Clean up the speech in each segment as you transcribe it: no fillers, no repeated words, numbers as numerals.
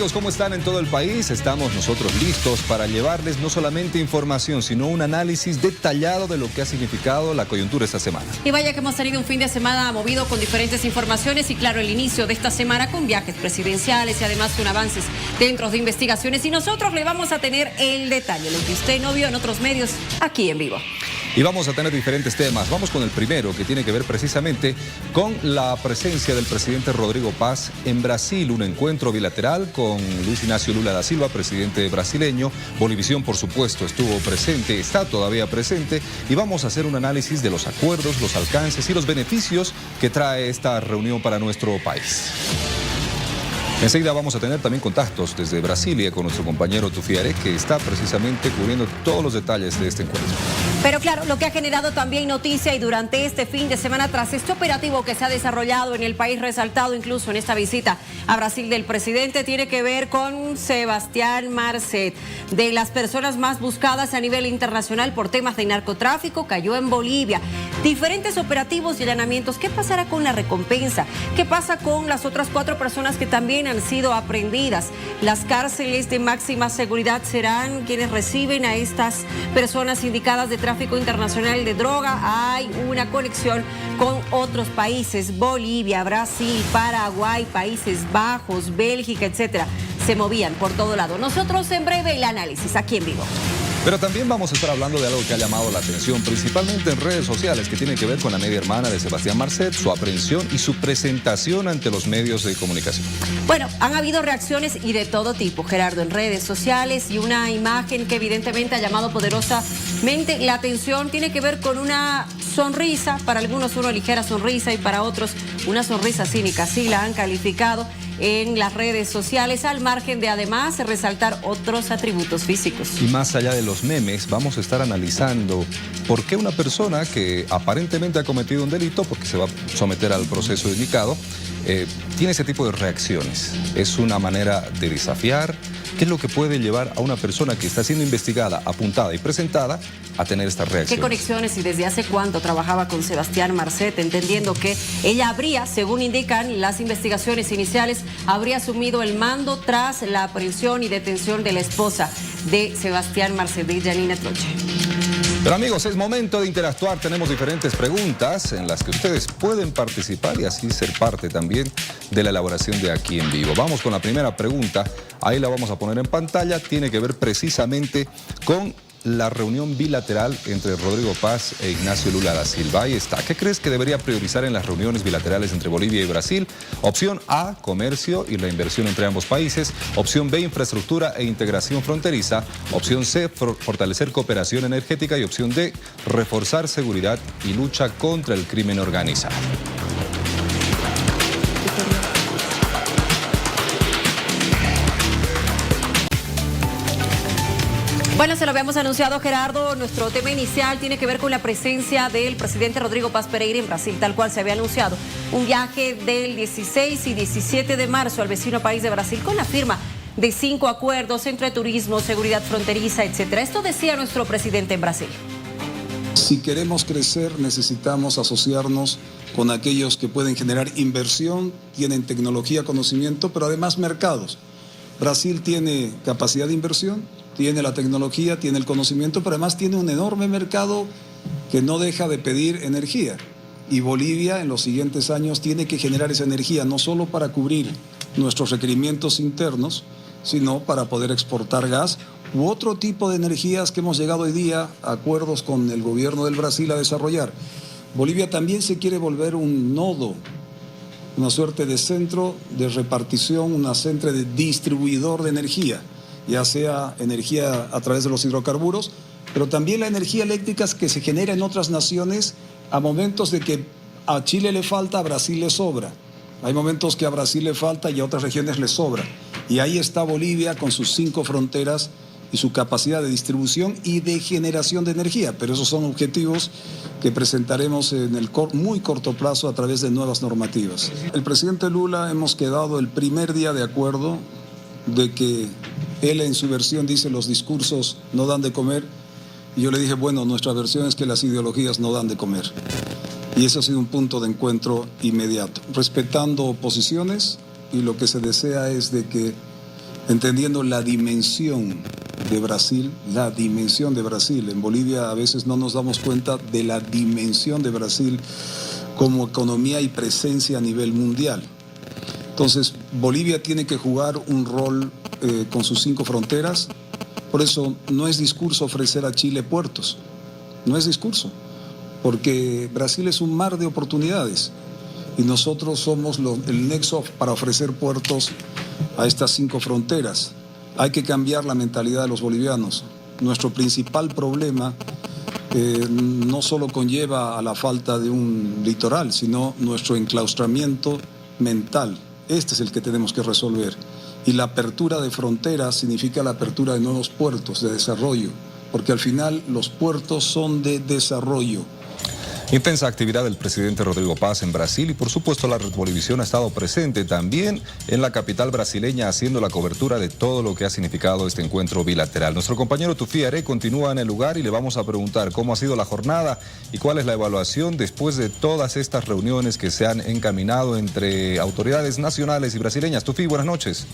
amigos, ¿cómo están en todo el país? Estamos nosotros listos para llevarles no solamente información, sino un análisis detallado de lo que ha significado la coyuntura esta semana. Y vaya que hemos tenido un fin de semana movido con diferentes informaciones y claro, el inicio de esta semana con viajes presidenciales y además con avances dentro de investigaciones. Y nosotros le vamos a tener el detalle, lo que usted no vio en otros medios, aquí en vivo. Y vamos a tener diferentes temas. Vamos con el primero, que tiene que ver precisamente con la presencia del presidente Rodrigo Paz en Brasil, un encuentro bilateral con Luis Inácio Lula da Silva, presidente brasileño. Bolivisión, por supuesto, estuvo presente, está todavía presente, y vamos a hacer un análisis de los acuerdos, los alcances y los beneficios que trae esta reunión para nuestro país. Enseguida vamos a tener también contactos desde Brasilia con nuestro compañero Tufiare, que está precisamente cubriendo todos los detalles de este encuentro. Pero claro, lo que ha generado también noticia y durante este fin de semana tras este operativo que se ha desarrollado en el país, resaltado incluso en esta visita a Brasil del presidente, tiene que ver con Sebastián Marcet, de las personas más buscadas a nivel internacional por temas de narcotráfico, cayó en Bolivia. Diferentes operativos y allanamientos. ¿Qué pasará con la recompensa? ¿Qué pasa con las otras 4 personas que también han sido aprehendidas? Las cárceles de máxima seguridad serán quienes reciben a estas personas indicadas de tráfico internacional de droga. Hay una conexión con otros países, Bolivia, Brasil, Paraguay, Países Bajos, Bélgica, etcétera. Se movían por todo lado. Nosotros en breve el análisis aquí en vivo. Pero también vamos a estar hablando de algo que ha llamado la atención, principalmente en redes sociales, que tiene que ver con la media hermana de Sebastián Marcet, su aprehensión y su presentación ante los medios de comunicación. Bueno, han habido reacciones y de todo tipo, Gerardo, en redes sociales, y una imagen que evidentemente ha llamado poderosamente la atención. Tiene que ver con una sonrisa, para algunos una ligera sonrisa y para otros una sonrisa cínica, así la han calificado en las redes sociales, al margen de además resaltar otros atributos físicos. Y más allá de los memes, vamos a estar analizando por qué una persona que aparentemente ha cometido un delito, porque se va a someter al proceso indicado, tiene ese tipo de reacciones. Es una manera de desafiar. ¿Qué es lo que puede llevar a una persona que está siendo investigada, apuntada y presentada a tener estas reacciones? ¿Qué conexiones y desde hace cuánto trabajaba con Sebastián Marcet, entendiendo que ella habría, según indican las investigaciones iniciales, habría asumido el mando tras la aprehensión y detención de la esposa de Sebastián Marcet, de Janina Troche? Pero amigos, es momento de interactuar. Tenemos diferentes preguntas en las que ustedes pueden participar y así ser parte también de la elaboración de Aquí en Vivo. Vamos con la primera pregunta. Ahí la vamos a poner en pantalla. Tiene que ver precisamente con la reunión bilateral entre Rodrigo Paz e Inácio Lula da Silva. Ahí está. ¿Qué crees que debería priorizar en las reuniones bilaterales entre Bolivia y Brasil? Opción A, comercio y la inversión entre ambos países. Opción B, infraestructura e integración fronteriza. Opción C, fortalecer cooperación energética. Y opción D, reforzar seguridad y lucha contra el crimen organizado. Bueno, se lo habíamos anunciado, Gerardo. Nuestro tema inicial tiene que ver con la presencia del presidente Rodrigo Paz Pereira en Brasil, tal cual se había anunciado. Un viaje del 16 y 17 de marzo al vecino país de Brasil con la firma de 5 acuerdos entre turismo, seguridad fronteriza, etcétera. Esto decía nuestro presidente en Brasil. Si queremos crecer, necesitamos asociarnos con aquellos que pueden generar inversión, tienen tecnología, conocimiento, pero además mercados. Brasil tiene capacidad de inversión, tiene la tecnología, tiene el conocimiento, pero además tiene un enorme mercado que no deja de pedir energía. Y Bolivia en los siguientes años tiene que generar esa energía, no solo para cubrir nuestros requerimientos internos, sino para poder exportar gas u otro tipo de energías que hemos llegado hoy día a acuerdos con el gobierno del Brasil a desarrollar. Bolivia también se quiere volver un nodo, una suerte de centro de repartición, una centro de distribuidor de energía, ya sea energía a través de los hidrocarburos, pero también la energía eléctrica que se genera en otras naciones a momentos de que a Chile le falta, a Brasil le sobra. Hay momentos que a Brasil le falta y a otras regiones le sobra. Y ahí está Bolivia con sus 5 fronteras y su capacidad de distribución y de generación de energía. Pero esos son objetivos que presentaremos en el muy corto plazo a través de nuevas normativas. El presidente Lula hemos quedado el primer día de acuerdo de que él en su versión dice los discursos no dan de comer, y yo le dije, bueno, nuestra versión es que las ideologías no dan de comer. Y ese ha sido un punto de encuentro inmediato, respetando posiciones, y lo que se desea es de que entendiendo la dimensión de Brasil, En Bolivia a veces no nos damos cuenta de la dimensión de Brasil como economía y presencia a nivel mundial. Entonces, Bolivia tiene que jugar un rol con sus 5 fronteras. Por eso no es discurso ofrecer a Chile puertos, no es discurso, porque Brasil es un mar de oportunidades y nosotros somos el nexo para ofrecer puertos a estas 5 fronteras. Hay que cambiar la mentalidad de los bolivianos. Nuestro principal problema no solo conlleva a la falta de un litoral, sino nuestro enclaustramiento mental. Este es el que tenemos que resolver. Y la apertura de fronteras significa la apertura de nuevos puertos de desarrollo, porque al final los puertos son de desarrollo. Intensa actividad del presidente Rodrigo Paz en Brasil y por supuesto la Red Bolivisión ha estado presente también en la capital brasileña haciendo la cobertura de todo lo que ha significado este encuentro bilateral. Nuestro compañero Tufi Are continúa en el lugar y le vamos a preguntar cómo ha sido la jornada y cuál es la evaluación después de todas estas reuniones que se han encaminado entre autoridades nacionales y brasileñas. Tufi, buenas noches.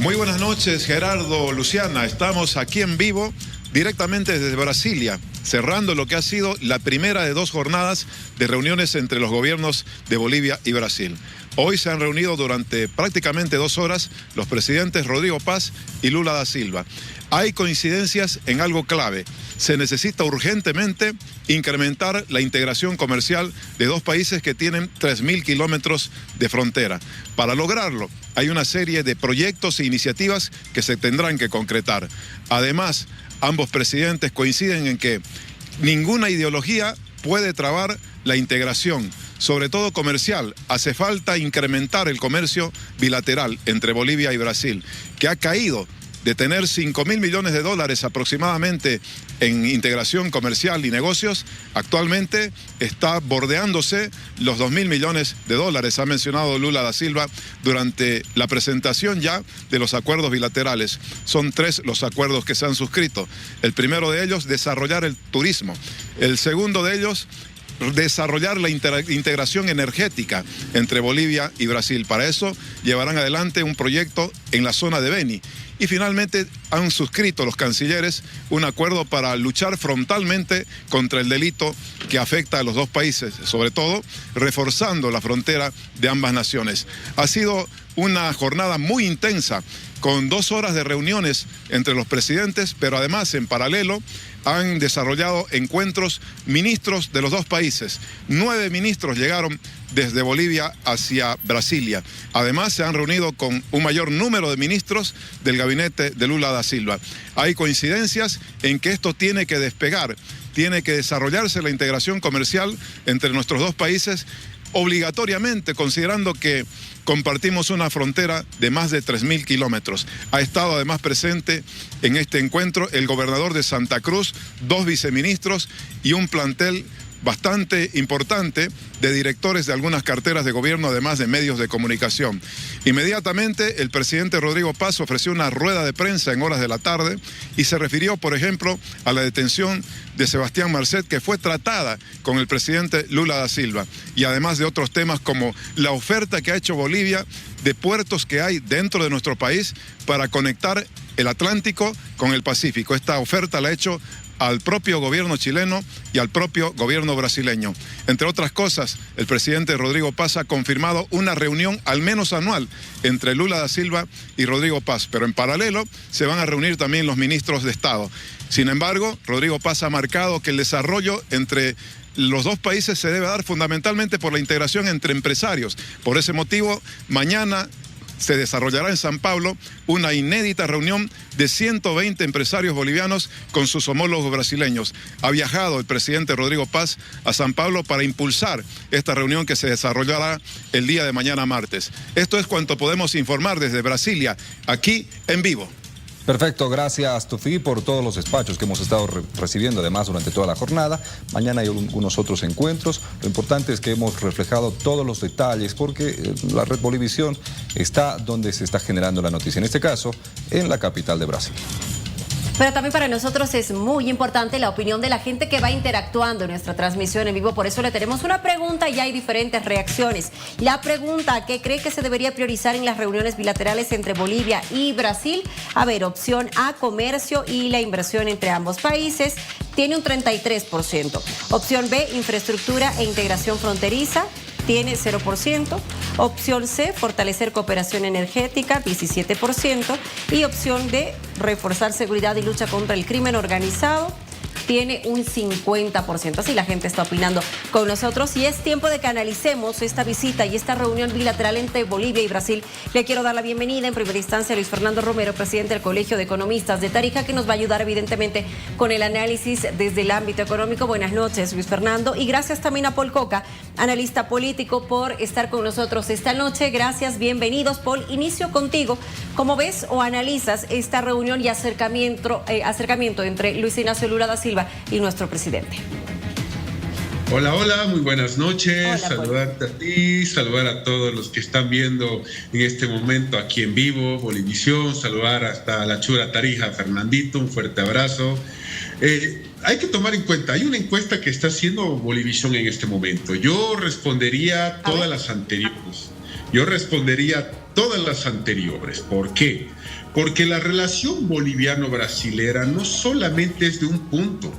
Muy buenas noches, Gerardo, Luciana. Estamos aquí en vivo directamente desde Brasilia, cerrando lo que ha sido la primera de 2 jornadas de reuniones entre los gobiernos de Bolivia y Brasil. Hoy se han reunido durante prácticamente 2 horas los presidentes Rodrigo Paz y Lula da Silva. Hay coincidencias en algo clave. Se necesita urgentemente incrementar la integración comercial de 2 países que tienen 3.000 kilómetros de frontera. Para lograrlo, hay una serie de proyectos e iniciativas que se tendrán que concretar. Además, ambos presidentes coinciden en que ninguna ideología puede trabar la integración, sobre todo comercial. Hace falta incrementar el comercio bilateral entre Bolivia y Brasil, que ha caído de tener $5.000 millones aproximadamente en integración comercial y negocios, actualmente está bordeándose los $2.000 millones. Ha mencionado Lula da Silva durante la presentación ya de los acuerdos bilaterales. Son 3 los acuerdos que se han suscrito. El primero de ellos, desarrollar el turismo. El segundo de ellos, desarrollar la integración energética entre Bolivia y Brasil. Para eso llevarán adelante un proyecto en la zona de Beni. Y finalmente han suscrito los cancilleres un acuerdo para luchar frontalmente contra el delito que afecta a los 2 países, sobre todo reforzando la frontera de ambas naciones. Ha sido una jornada muy intensa, con 2 horas de reuniones entre los presidentes, pero además en paralelo han desarrollado encuentros ministros de los 2 países. 9 ministros llegaron desde Bolivia hacia Brasilia. Además, se han reunido con un mayor número de ministros del gabinete de Lula da Silva. Hay coincidencias en que esto tiene que despegar, tiene que desarrollarse la integración comercial entre nuestros 2 países obligatoriamente, considerando que compartimos una frontera de más de 3.000 kilómetros. Ha estado además presente en este encuentro el gobernador de Santa Cruz, 2 viceministros y un plantel bastante importante de directores de algunas carteras de gobierno, además de medios de comunicación. Inmediatamente el presidente Rodrigo Paz ofreció una rueda de prensa en horas de la tarde y se refirió, por ejemplo, a la detención de Sebastián Marcet, que fue tratada con el presidente Lula da Silva, y además de otros temas como la oferta que ha hecho Bolivia de puertos que hay dentro de nuestro país para conectar el Atlántico con el Pacífico. Esta oferta la ha hecho al propio gobierno chileno y al propio gobierno brasileño. Entre otras cosas, el presidente Rodrigo Paz ha confirmado una reunión al menos anual entre Lula da Silva y Rodrigo Paz, pero en paralelo se van a reunir también los ministros de Estado. Sin embargo, Rodrigo Paz ha marcado que el desarrollo entre los 2 países se debe dar fundamentalmente por la integración entre empresarios. Por ese motivo, mañana se desarrollará en San Pablo una inédita reunión de 120 empresarios bolivianos con sus homólogos brasileños. Ha viajado el presidente Rodrigo Paz a San Pablo para impulsar esta reunión que se desarrollará el día de mañana martes. Esto es cuanto podemos informar desde Brasilia, aquí en vivo. Perfecto, gracias Tufi por todos los despachos que hemos estado recibiendo además durante toda la jornada. Mañana hay algunos otros encuentros. Lo importante es que hemos reflejado todos los detalles porque la Red Bolivisión está donde se está generando la noticia, en este caso en la capital de Brasil. Pero también para nosotros es muy importante la opinión de la gente que va interactuando en nuestra transmisión en vivo. Por eso le tenemos una pregunta y hay diferentes reacciones. La pregunta: ¿qué cree que se debería priorizar en las reuniones bilaterales entre Bolivia y Brasil? A ver, opción A, comercio y la inversión entre ambos países, tiene un 33%. Opción B, infraestructura e integración fronteriza, tiene 0%. Opción C, fortalecer cooperación energética, 17%. Y opción D, reforzar seguridad y lucha contra el crimen organizado, tiene un 50%. Así la gente está opinando con nosotros y es tiempo de que analicemos esta visita y esta reunión bilateral entre Bolivia y Brasil. Le quiero dar la bienvenida en primera instancia a Luis Fernando Romero, presidente del Colegio de Economistas de Tarija, que nos va a ayudar evidentemente con el análisis desde el ámbito económico. Buenas noches, Luis Fernando, y gracias también a Paul Coca, analista político, por estar con nosotros esta noche. Gracias, bienvenidos. Paul, inicio contigo. ¿Cómo ves o analizas esta reunión y acercamiento entre Luis Ignacio Lula da Silva y nuestro presidente? Hola, muy buenas noches. Hola, saludarte a ti, saludar a todos los que están viendo en este momento aquí en vivo, Bolivisión, saludar hasta la chura Tarija, Fernandito, un fuerte abrazo. Hay que tomar en cuenta, hay una encuesta que está haciendo Bolivisión en este momento. Yo respondería todas las anteriores. ¿Por qué? Porque la relación boliviano-brasilera no solamente es de un punto,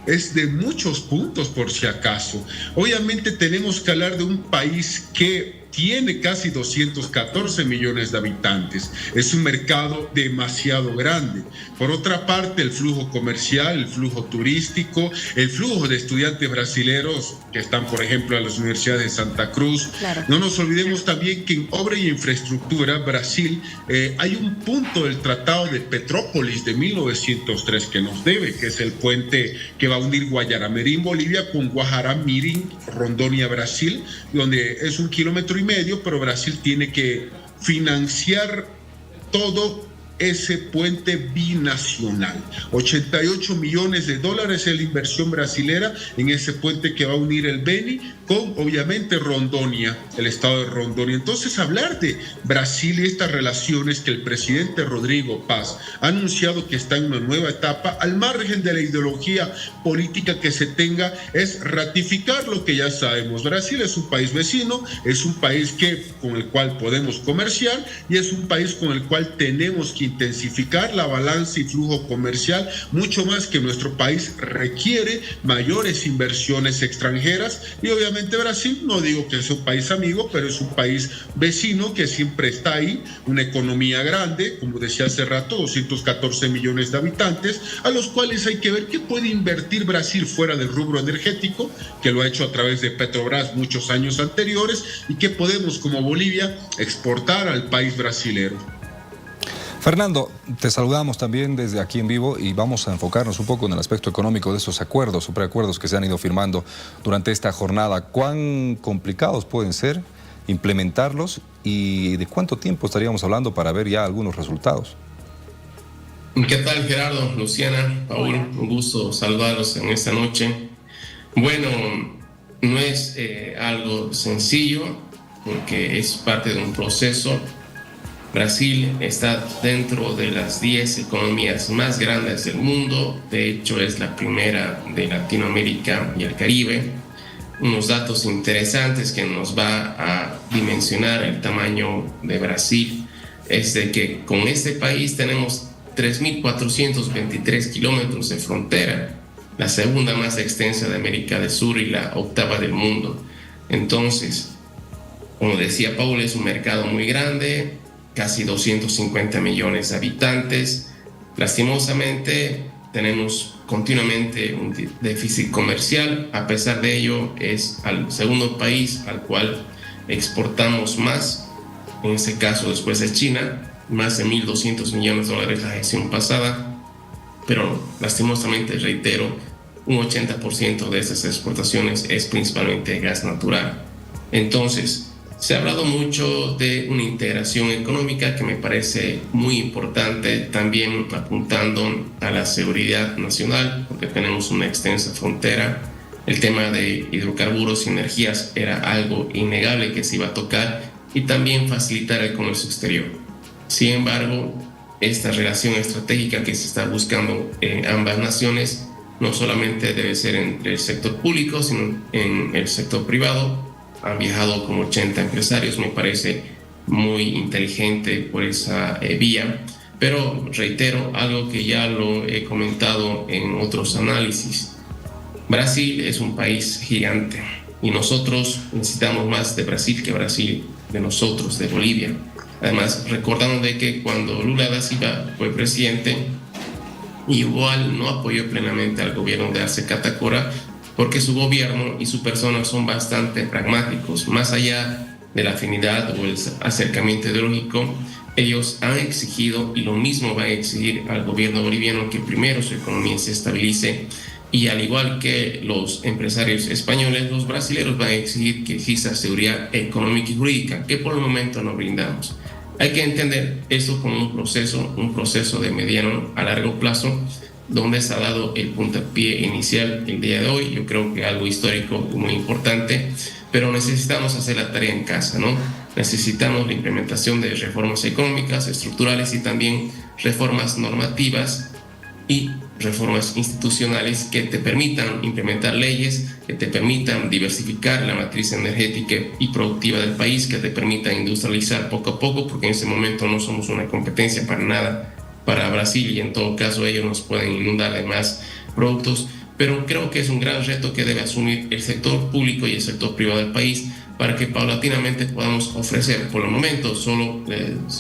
es de muchos puntos por si acaso. Obviamente tenemos que hablar de un país que tiene casi 214 millones de habitantes. Es un mercado demasiado grande. Por otra parte, el flujo comercial, el flujo turístico, el flujo de estudiantes brasileños que están, por ejemplo, en las universidades de Santa Cruz. Claro. No nos olvidemos también que en obra y infraestructura, Brasil, hay un punto del Tratado de Petrópolis de 1903 que nos debe, que es el puente que va a unir Guayaramirim, Bolivia, con Guajará-Mirim, Rondônia, Brasil, donde es 1,5 kilómetros, pero Brasil tiene que financiar todo ese puente binacional. 88 millones de dólares es la inversión brasilera en ese puente que va a unir el Beni con, obviamente, Rondônia, el estado de Rondônia. Entonces, hablar de Brasil y estas relaciones que el presidente Rodrigo Paz ha anunciado que está en una nueva etapa, al margen de la ideología política que se tenga, es ratificar lo que ya sabemos. Brasil es un país vecino, es un país con el cual podemos comerciar y es un país con el cual tenemos que intensificar la balanza y flujo comercial, mucho más que nuestro país requiere mayores inversiones extranjeras. Y obviamente Brasil, no digo que es un país amigo, pero es un país vecino que siempre está ahí, una economía grande, como decía hace rato, 214 millones de habitantes, a los cuales hay que ver qué puede invertir Brasil fuera del rubro energético, que lo ha hecho a través de Petrobras muchos años anteriores, y qué podemos como Bolivia exportar al país brasilero. Fernando, te saludamos también desde aquí en vivo y vamos a enfocarnos un poco en el aspecto económico de esos acuerdos o preacuerdos que se han ido firmando durante esta jornada. ¿Cuán complicados pueden ser implementarlos y de cuánto tiempo estaríamos hablando para ver ya algunos resultados? ¿Qué tal, Gerardo, Luciana, Paul? Un gusto saludarlos en esta noche. Bueno, no es algo sencillo porque es parte de un proceso. Brasil está dentro de las 10 economías más grandes del mundo. De hecho, es la primera de Latinoamérica y el Caribe. Unos datos interesantes que nos va a dimensionar el tamaño de Brasil es de que con este país tenemos 3.423 kilómetros de frontera, la segunda más extensa de América del Sur y la octava del mundo. Entonces, como decía Paul, es un mercado muy grande, casi 250 millones de habitantes. Lastimosamente, tenemos continuamente un déficit comercial. A pesar de ello, es el segundo país al cual exportamos más, en este caso después de China, más de 1.200 millones de dólares la gestión pasada, pero lastimosamente, reitero, un 80% de esas exportaciones es principalmente gas natural. Entonces, se ha hablado mucho de una integración económica que me parece muy importante, también apuntando a la seguridad nacional, porque tenemos una extensa frontera. El tema de hidrocarburos y energías era algo innegable que se iba a tocar, y también facilitar el comercio exterior. Sin embargo, esta relación estratégica que se está buscando en ambas naciones no solamente debe ser entre el sector público, sino en el sector privado. Han viajado como 80 empresarios, me parece muy inteligente por esa vía, pero reitero algo que ya lo he comentado en otros análisis. Brasil es un país gigante y nosotros necesitamos más de Brasil que Brasil de nosotros, de Bolivia. Además, recordando de que cuando Lula da Silva fue presidente, igual no apoyó plenamente al gobierno de Arce Catacora, porque su gobierno y su persona son bastante pragmáticos. Más allá de la afinidad o el acercamiento ideológico, ellos han exigido, y lo mismo va a exigir al gobierno boliviano, que primero su economía se estabilice, y al igual que los empresarios españoles, los brasileños van a exigir que exista seguridad económica y jurídica, que por el momento no brindamos. Hay que entender esto como un proceso de mediano a largo plazo, donde se ha dado el puntapié inicial el día de hoy. Yo creo que algo histórico y muy importante, pero necesitamos hacer la tarea en casa, ¿no? Necesitamos la implementación de reformas económicas, estructurales y también reformas normativas y reformas institucionales que te permitan implementar leyes, que te permitan diversificar la matriz energética y productiva del país, que te permitan industrializar poco a poco, porque en este momento no somos una competencia para nada para Brasil y en todo caso ellos nos pueden inundar de más productos, pero creo que es un gran reto que debe asumir el sector público y el sector privado del país para que paulatinamente podamos ofrecer. Por el momento solo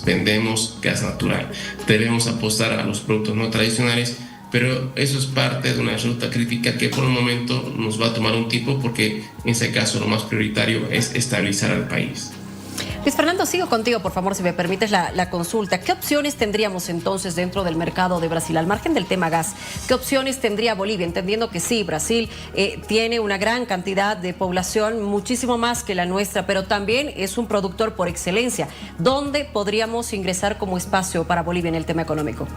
vendemos gas natural, debemos apostar a los productos no tradicionales, pero eso es parte de una ruta crítica que por el momento nos va a tomar un tiempo, porque en ese caso lo más prioritario es estabilizar al país. Luis Fernando, sigo contigo, por favor, si me permites la consulta. ¿Qué opciones tendríamos entonces dentro del mercado de Brasil? Al margen del tema gas, ¿qué opciones tendría Bolivia? Entendiendo que sí, Brasil tiene una gran cantidad de población, muchísimo más que la nuestra, pero también es un productor por excelencia. ¿Dónde podríamos ingresar como espacio para Bolivia en el tema económico?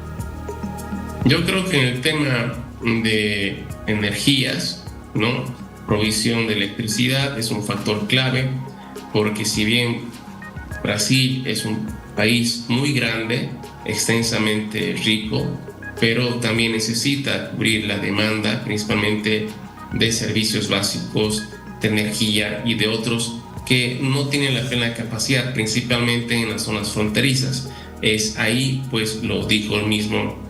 Yo creo que en el tema de energías, ¿no? Provisión de electricidad es un factor clave, porque si bien Brasil es un país muy grande, extensamente rico, pero también necesita cubrir la demanda principalmente de servicios básicos, de energía y de otros que no tienen la plena capacidad, principalmente en las zonas fronterizas. Es ahí, pues lo dijo el mismo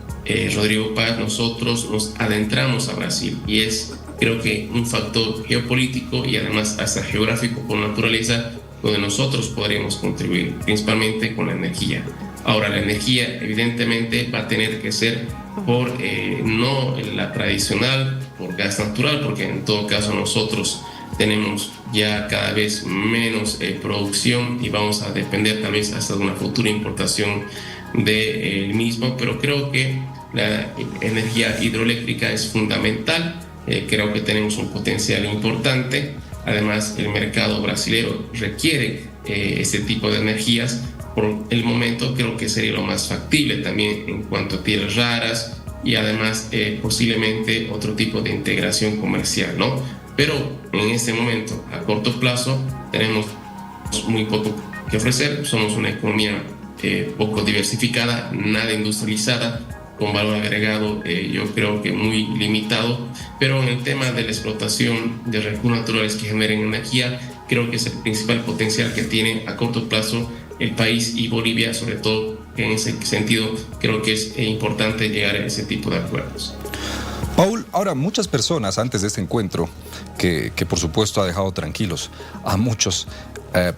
Rodrigo Paz, nosotros nos adentramos a Brasil y es, creo que, un factor geopolítico y además hasta geográfico por naturaleza, donde nosotros podríamos contribuir, principalmente con la energía. Ahora, la energía evidentemente va a tener que ser por no la tradicional, por gas natural, porque en todo caso nosotros tenemos ya cada vez menos producción y vamos a depender tal vez hasta de una futura importación del mismo, pero creo que la energía hidroeléctrica es fundamental. Creo que tenemos un potencial importante. Además, el mercado brasileño requiere este tipo de energías. Por el momento creo que sería lo más factible también en cuanto a tierras raras y además posiblemente otro tipo de integración comercial, ¿no? Pero en este momento, a corto plazo, tenemos muy poco que ofrecer. Somos una economía poco diversificada, nada industrializada, con valor agregado yo creo que muy limitado, pero en el tema de la explotación de recursos naturales que generen energía, creo que es el principal potencial que tiene a corto plazo el país y Bolivia, sobre todo en ese sentido creo que es importante llegar a ese tipo de acuerdos. Paul, ahora muchas personas antes de este encuentro, que por supuesto ha dejado tranquilos a muchos,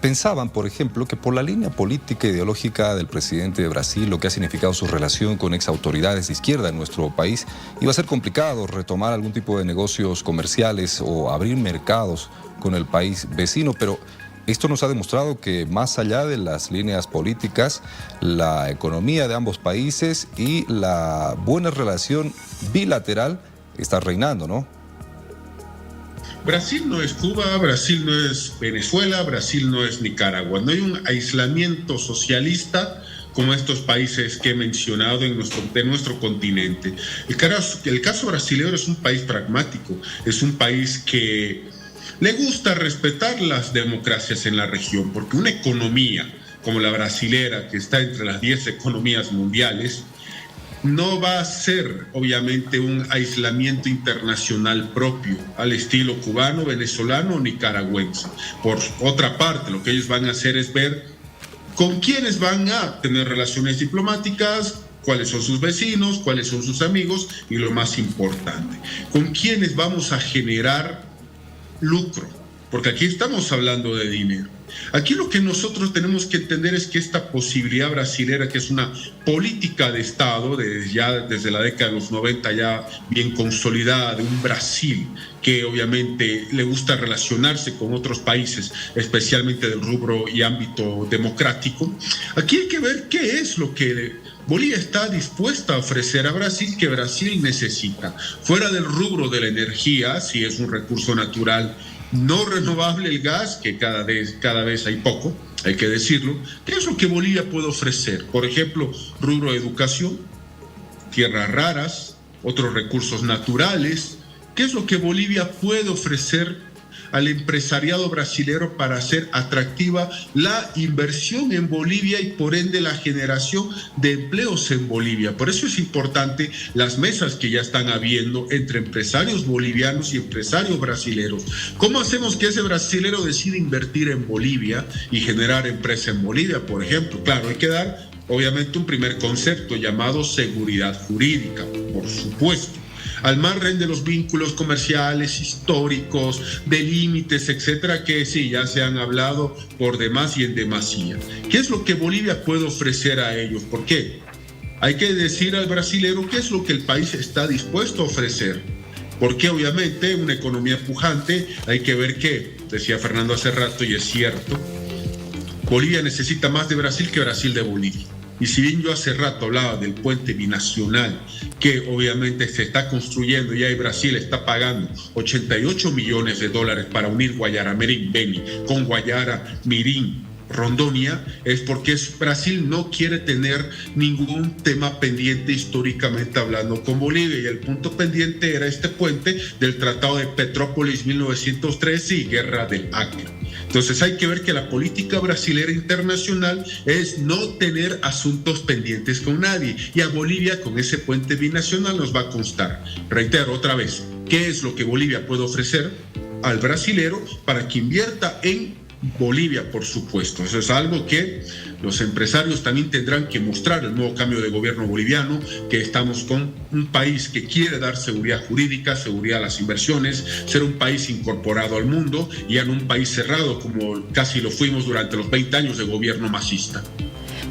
pensaban, por ejemplo, que por la línea política e ideológica del presidente de Brasil, lo que ha significado su relación con exautoridades de izquierda en nuestro país, iba a ser complicado retomar algún tipo de negocios comerciales o abrir mercados con el país vecino, pero esto nos ha demostrado que más allá de las líneas políticas, la economía de ambos países y la buena relación bilateral está reinando, ¿no? Brasil no es Cuba, Brasil no es Venezuela, Brasil no es Nicaragua. No hay un aislamiento socialista como estos países que he mencionado de nuestro continente. El caso brasileño es un país pragmático, es un país que le gusta respetar las democracias en la región, porque una economía como la brasilera, que está entre las 10 economías mundiales, no va a ser obviamente un aislamiento internacional propio al estilo cubano, venezolano o nicaragüense. Por otra parte, lo que ellos van a hacer es ver con quiénes van a tener relaciones diplomáticas, cuáles son sus vecinos, cuáles son sus amigos y lo más importante, con quiénes vamos a generar lucro, porque aquí estamos hablando de dinero. Aquí lo que nosotros tenemos que entender es que esta posibilidad brasilera, que es una política de Estado desde la década de los 90 ya bien consolidada, de un Brasil que obviamente le gusta relacionarse con otros países, especialmente del rubro y ámbito democrático, aquí hay que ver qué es lo que Bolivia está dispuesta a ofrecer a Brasil, que Brasil necesita. Fuera del rubro de la energía, si es un recurso natural no renovable el gas, que cada vez hay poco, hay que decirlo. ¿Qué es lo que Bolivia puede ofrecer? Por ejemplo, rubro de educación, tierras raras, otros recursos naturales. ¿Qué es lo que Bolivia puede ofrecer al empresariado brasilero para hacer atractiva la inversión en Bolivia y por ende la generación de empleos en Bolivia? Por eso es importante las mesas que ya están habiendo entre empresarios bolivianos y empresarios brasileros. ¿Cómo hacemos que ese brasilero decida invertir en Bolivia y generar empresa en Bolivia, por ejemplo? Claro, hay que dar obviamente un primer concepto llamado seguridad jurídica, por supuesto, al margen de los vínculos comerciales, históricos, de límites, etcétera, que sí, ya se han hablado por demás y en demasía. ¿Qué es lo que Bolivia puede ofrecer a ellos? ¿Por qué? Hay que decir al brasilero qué es lo que el país está dispuesto a ofrecer. Porque obviamente una economía pujante, hay que ver que, decía Fernando hace rato y es cierto, Bolivia necesita más de Brasil que Brasil de Bolivia. Y si bien yo hace rato hablaba del puente binacional, que obviamente se está construyendo ya y Brasil está pagando $88 millones para unir Guayara Mirim Beni con Guayara Mirim Rondonia, es porque Brasil no quiere tener ningún tema pendiente históricamente hablando con Bolivia, y el punto pendiente era este puente del Tratado de Petrópolis 1913 y Guerra del Acre. Entonces hay que ver que la política brasilera internacional es no tener asuntos pendientes con nadie, y a Bolivia con ese puente binacional nos va a constar. Reitero otra vez, ¿qué es lo que Bolivia puede ofrecer al brasilero para que invierta en Bolivia, por supuesto? Eso es algo que los empresarios también tendrán que mostrar. El nuevo cambio de gobierno boliviano, que estamos con un país que quiere dar seguridad jurídica, seguridad a las inversiones, ser un país incorporado al mundo y ya no un país cerrado como casi lo fuimos durante los 20 años de gobierno masista.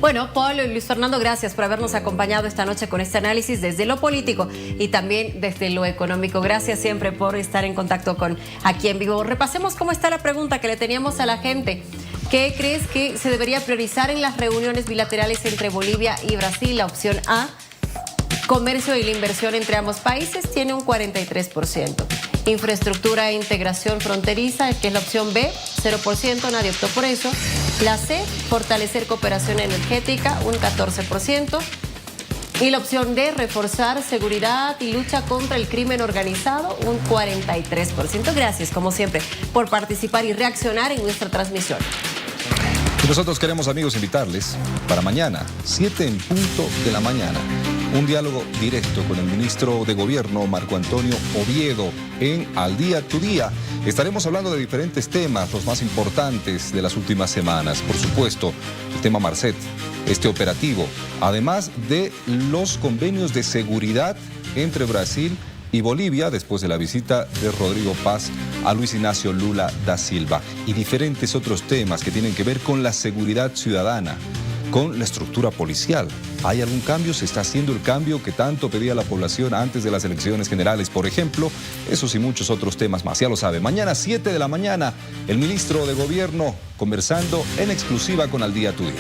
Bueno, Paul y Luis Fernando, gracias por habernos acompañado esta noche con este análisis desde lo político y también desde lo económico. Gracias siempre por estar en contacto con Aquí en Vivo. Repasemos cómo está la pregunta que le teníamos a la gente. ¿Qué crees que se debería priorizar en las reuniones bilaterales entre Bolivia y Brasil? La opción A, comercio y la inversión entre ambos países, tiene un 43%. Infraestructura e integración fronteriza, que es la opción B, 0%, nadie optó por eso. La C, fortalecer cooperación energética, un 14%. Y la opción D, reforzar seguridad y lucha contra el crimen organizado, un 43%. Gracias, como siempre, por participar y reaccionar en nuestra transmisión. Y nosotros queremos, amigos, invitarles para mañana, 7 en punto de la mañana, un diálogo directo con el ministro de Gobierno, Marco Antonio Oviedo, en Al Día Tu Día. Estaremos hablando de diferentes temas, los más importantes de las últimas semanas. Por supuesto, el tema Marcet, este operativo, además de los convenios de seguridad entre Brasil y Bolivia después de la visita de Rodrigo Paz a Luis Ignacio Lula da Silva, y diferentes otros temas que tienen que ver con la seguridad ciudadana, con la estructura policial. ¿Hay algún cambio? ¿Se está haciendo el cambio que tanto pedía la población antes de las elecciones generales, por ejemplo? Esos y muchos otros temas más, ya lo sabe. Mañana 7 de la mañana, el ministro de Gobierno conversando en exclusiva con Al Día Tu Día.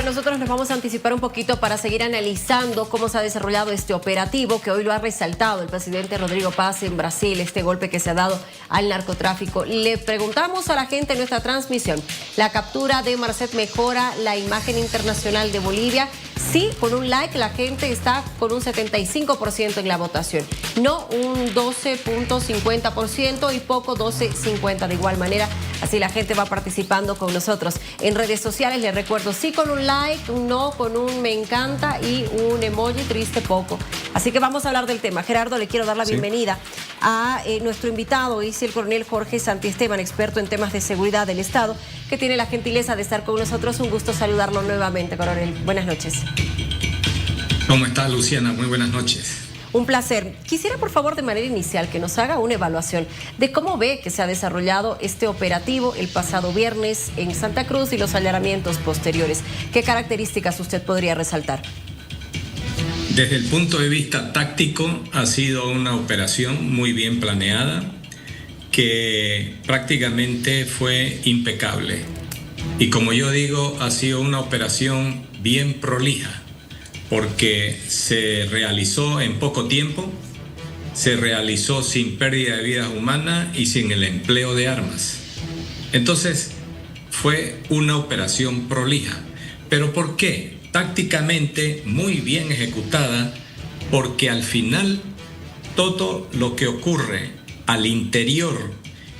Nosotros nos vamos a anticipar un poquito para seguir analizando cómo se ha desarrollado este operativo que hoy lo ha resaltado el presidente Rodrigo Paz en Brasil, este golpe que se ha dado al narcotráfico. Le preguntamos a la gente en nuestra transmisión, ¿la captura de Marcet mejora la imagen internacional de Bolivia? Sí, con un like la gente está con un 75% en la votación, no un 12.50% y poco 12.50% de igual manera. Así la gente va participando con nosotros en redes sociales. Les recuerdo, sí con un like, un no con un me encanta y un emoji triste poco. Así que vamos a hablar del tema. Gerardo, le quiero dar la bienvenida a nuestro invitado, es el coronel Jorge Santiesteban, experto en temas de seguridad del Estado, que tiene la gentileza de estar con nosotros. Un gusto saludarlo nuevamente, coronel. Buenas noches. ¿Cómo está, Luciana? Muy buenas noches. Un placer. Quisiera, por favor, de manera inicial, que nos haga una evaluación de cómo ve que se ha desarrollado este operativo el pasado viernes en Santa Cruz y los allanamientos posteriores. ¿Qué características usted podría resaltar? Desde el punto de vista táctico, ha sido una operación muy bien planeada, que prácticamente fue impecable. Y como yo digo, ha sido una operación bien prolija, porque se realizó en poco tiempo, se realizó sin pérdida de vidas humanas y sin el empleo de armas. Entonces, fue una operación prolija. ¿Pero por qué? Tácticamente muy bien ejecutada, porque al final todo lo que ocurre al interior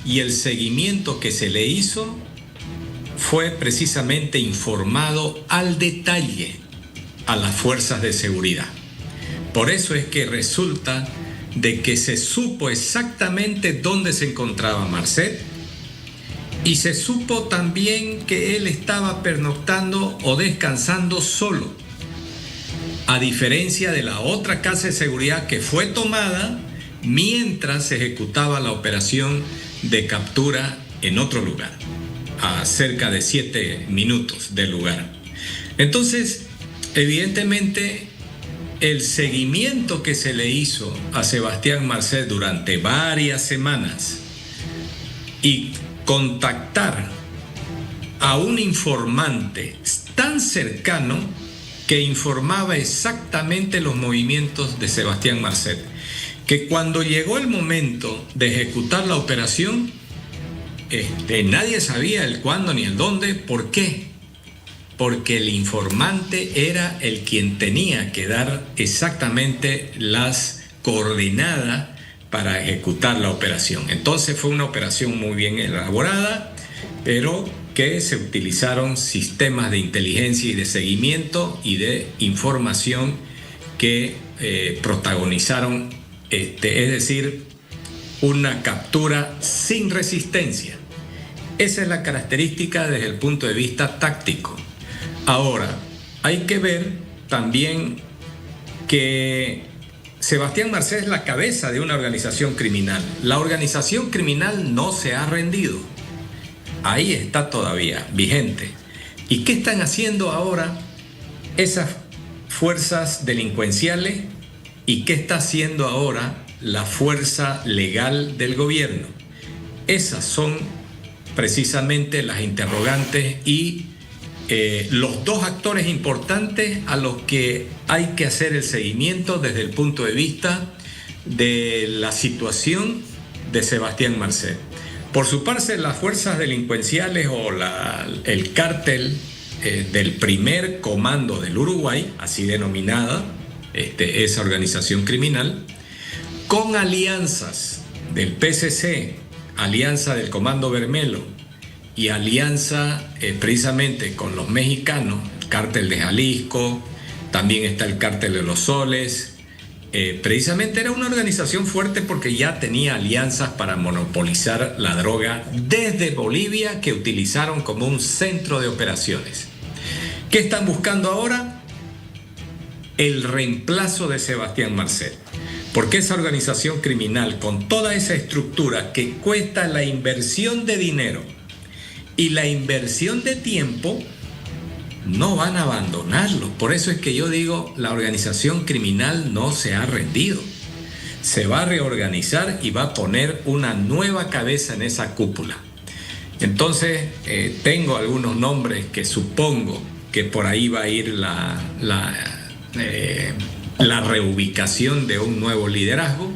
y el seguimiento que se le hizo fue precisamente informado al detalle a las fuerzas de seguridad. Por eso es que resulta de que se supo exactamente dónde se encontraba Marcet y se supo también que él estaba pernoctando o descansando solo, a diferencia de la otra casa de seguridad que fue tomada mientras se ejecutaba la operación de captura en otro lugar, a cerca de 7 minutos del lugar. Entonces, evidentemente, el seguimiento que se le hizo a Sebastián Marcet durante varias semanas y contactar a un informante tan cercano que informaba exactamente los movimientos de Sebastián Marcet, que cuando llegó el momento de ejecutar la operación, nadie sabía el cuándo ni el dónde. ¿Por qué? Porque el informante era el quien tenía que dar exactamente las coordenadas para ejecutar la operación. Entonces fue una operación muy bien elaborada, pero que se utilizaron sistemas de inteligencia y de seguimiento y de información que protagonizaron, es decir, una captura sin resistencia. Esa es la característica desde el punto de vista táctico. Ahora, hay que ver también que Sebastián Marcet es la cabeza de una organización criminal. La organización criminal no se ha rendido. Ahí está todavía vigente. ¿Y qué están haciendo ahora esas fuerzas delincuenciales? ¿Y qué está haciendo ahora la fuerza legal del gobierno? Esas son precisamente las interrogantes y los dos actores importantes a los que hay que hacer el seguimiento desde el punto de vista de la situación de Sebastián Marcet. Por su parte, las fuerzas delincuenciales o el cártel del primer comando del Uruguay, así denominada esa organización criminal, con alianzas del PCC, alianza del Comando Bermelo, y alianza precisamente con los mexicanos, el cártel de Jalisco, también está el cártel de los Soles. Precisamente era una organización fuerte porque ya tenía alianzas para monopolizar la droga desde Bolivia, que utilizaron como un centro de operaciones. ¿Qué están buscando ahora? El reemplazo de Sebastián Marcet. Porque esa organización criminal, con toda esa estructura que cuesta la inversión de dinero y la inversión de tiempo, no van a abandonarlo. Por eso es que yo digo, la organización criminal no se ha rendido. Se va a reorganizar y va a poner una nueva cabeza en esa cúpula. Entonces, tengo algunos nombres que supongo que por ahí va a ir la reubicación de un nuevo liderazgo.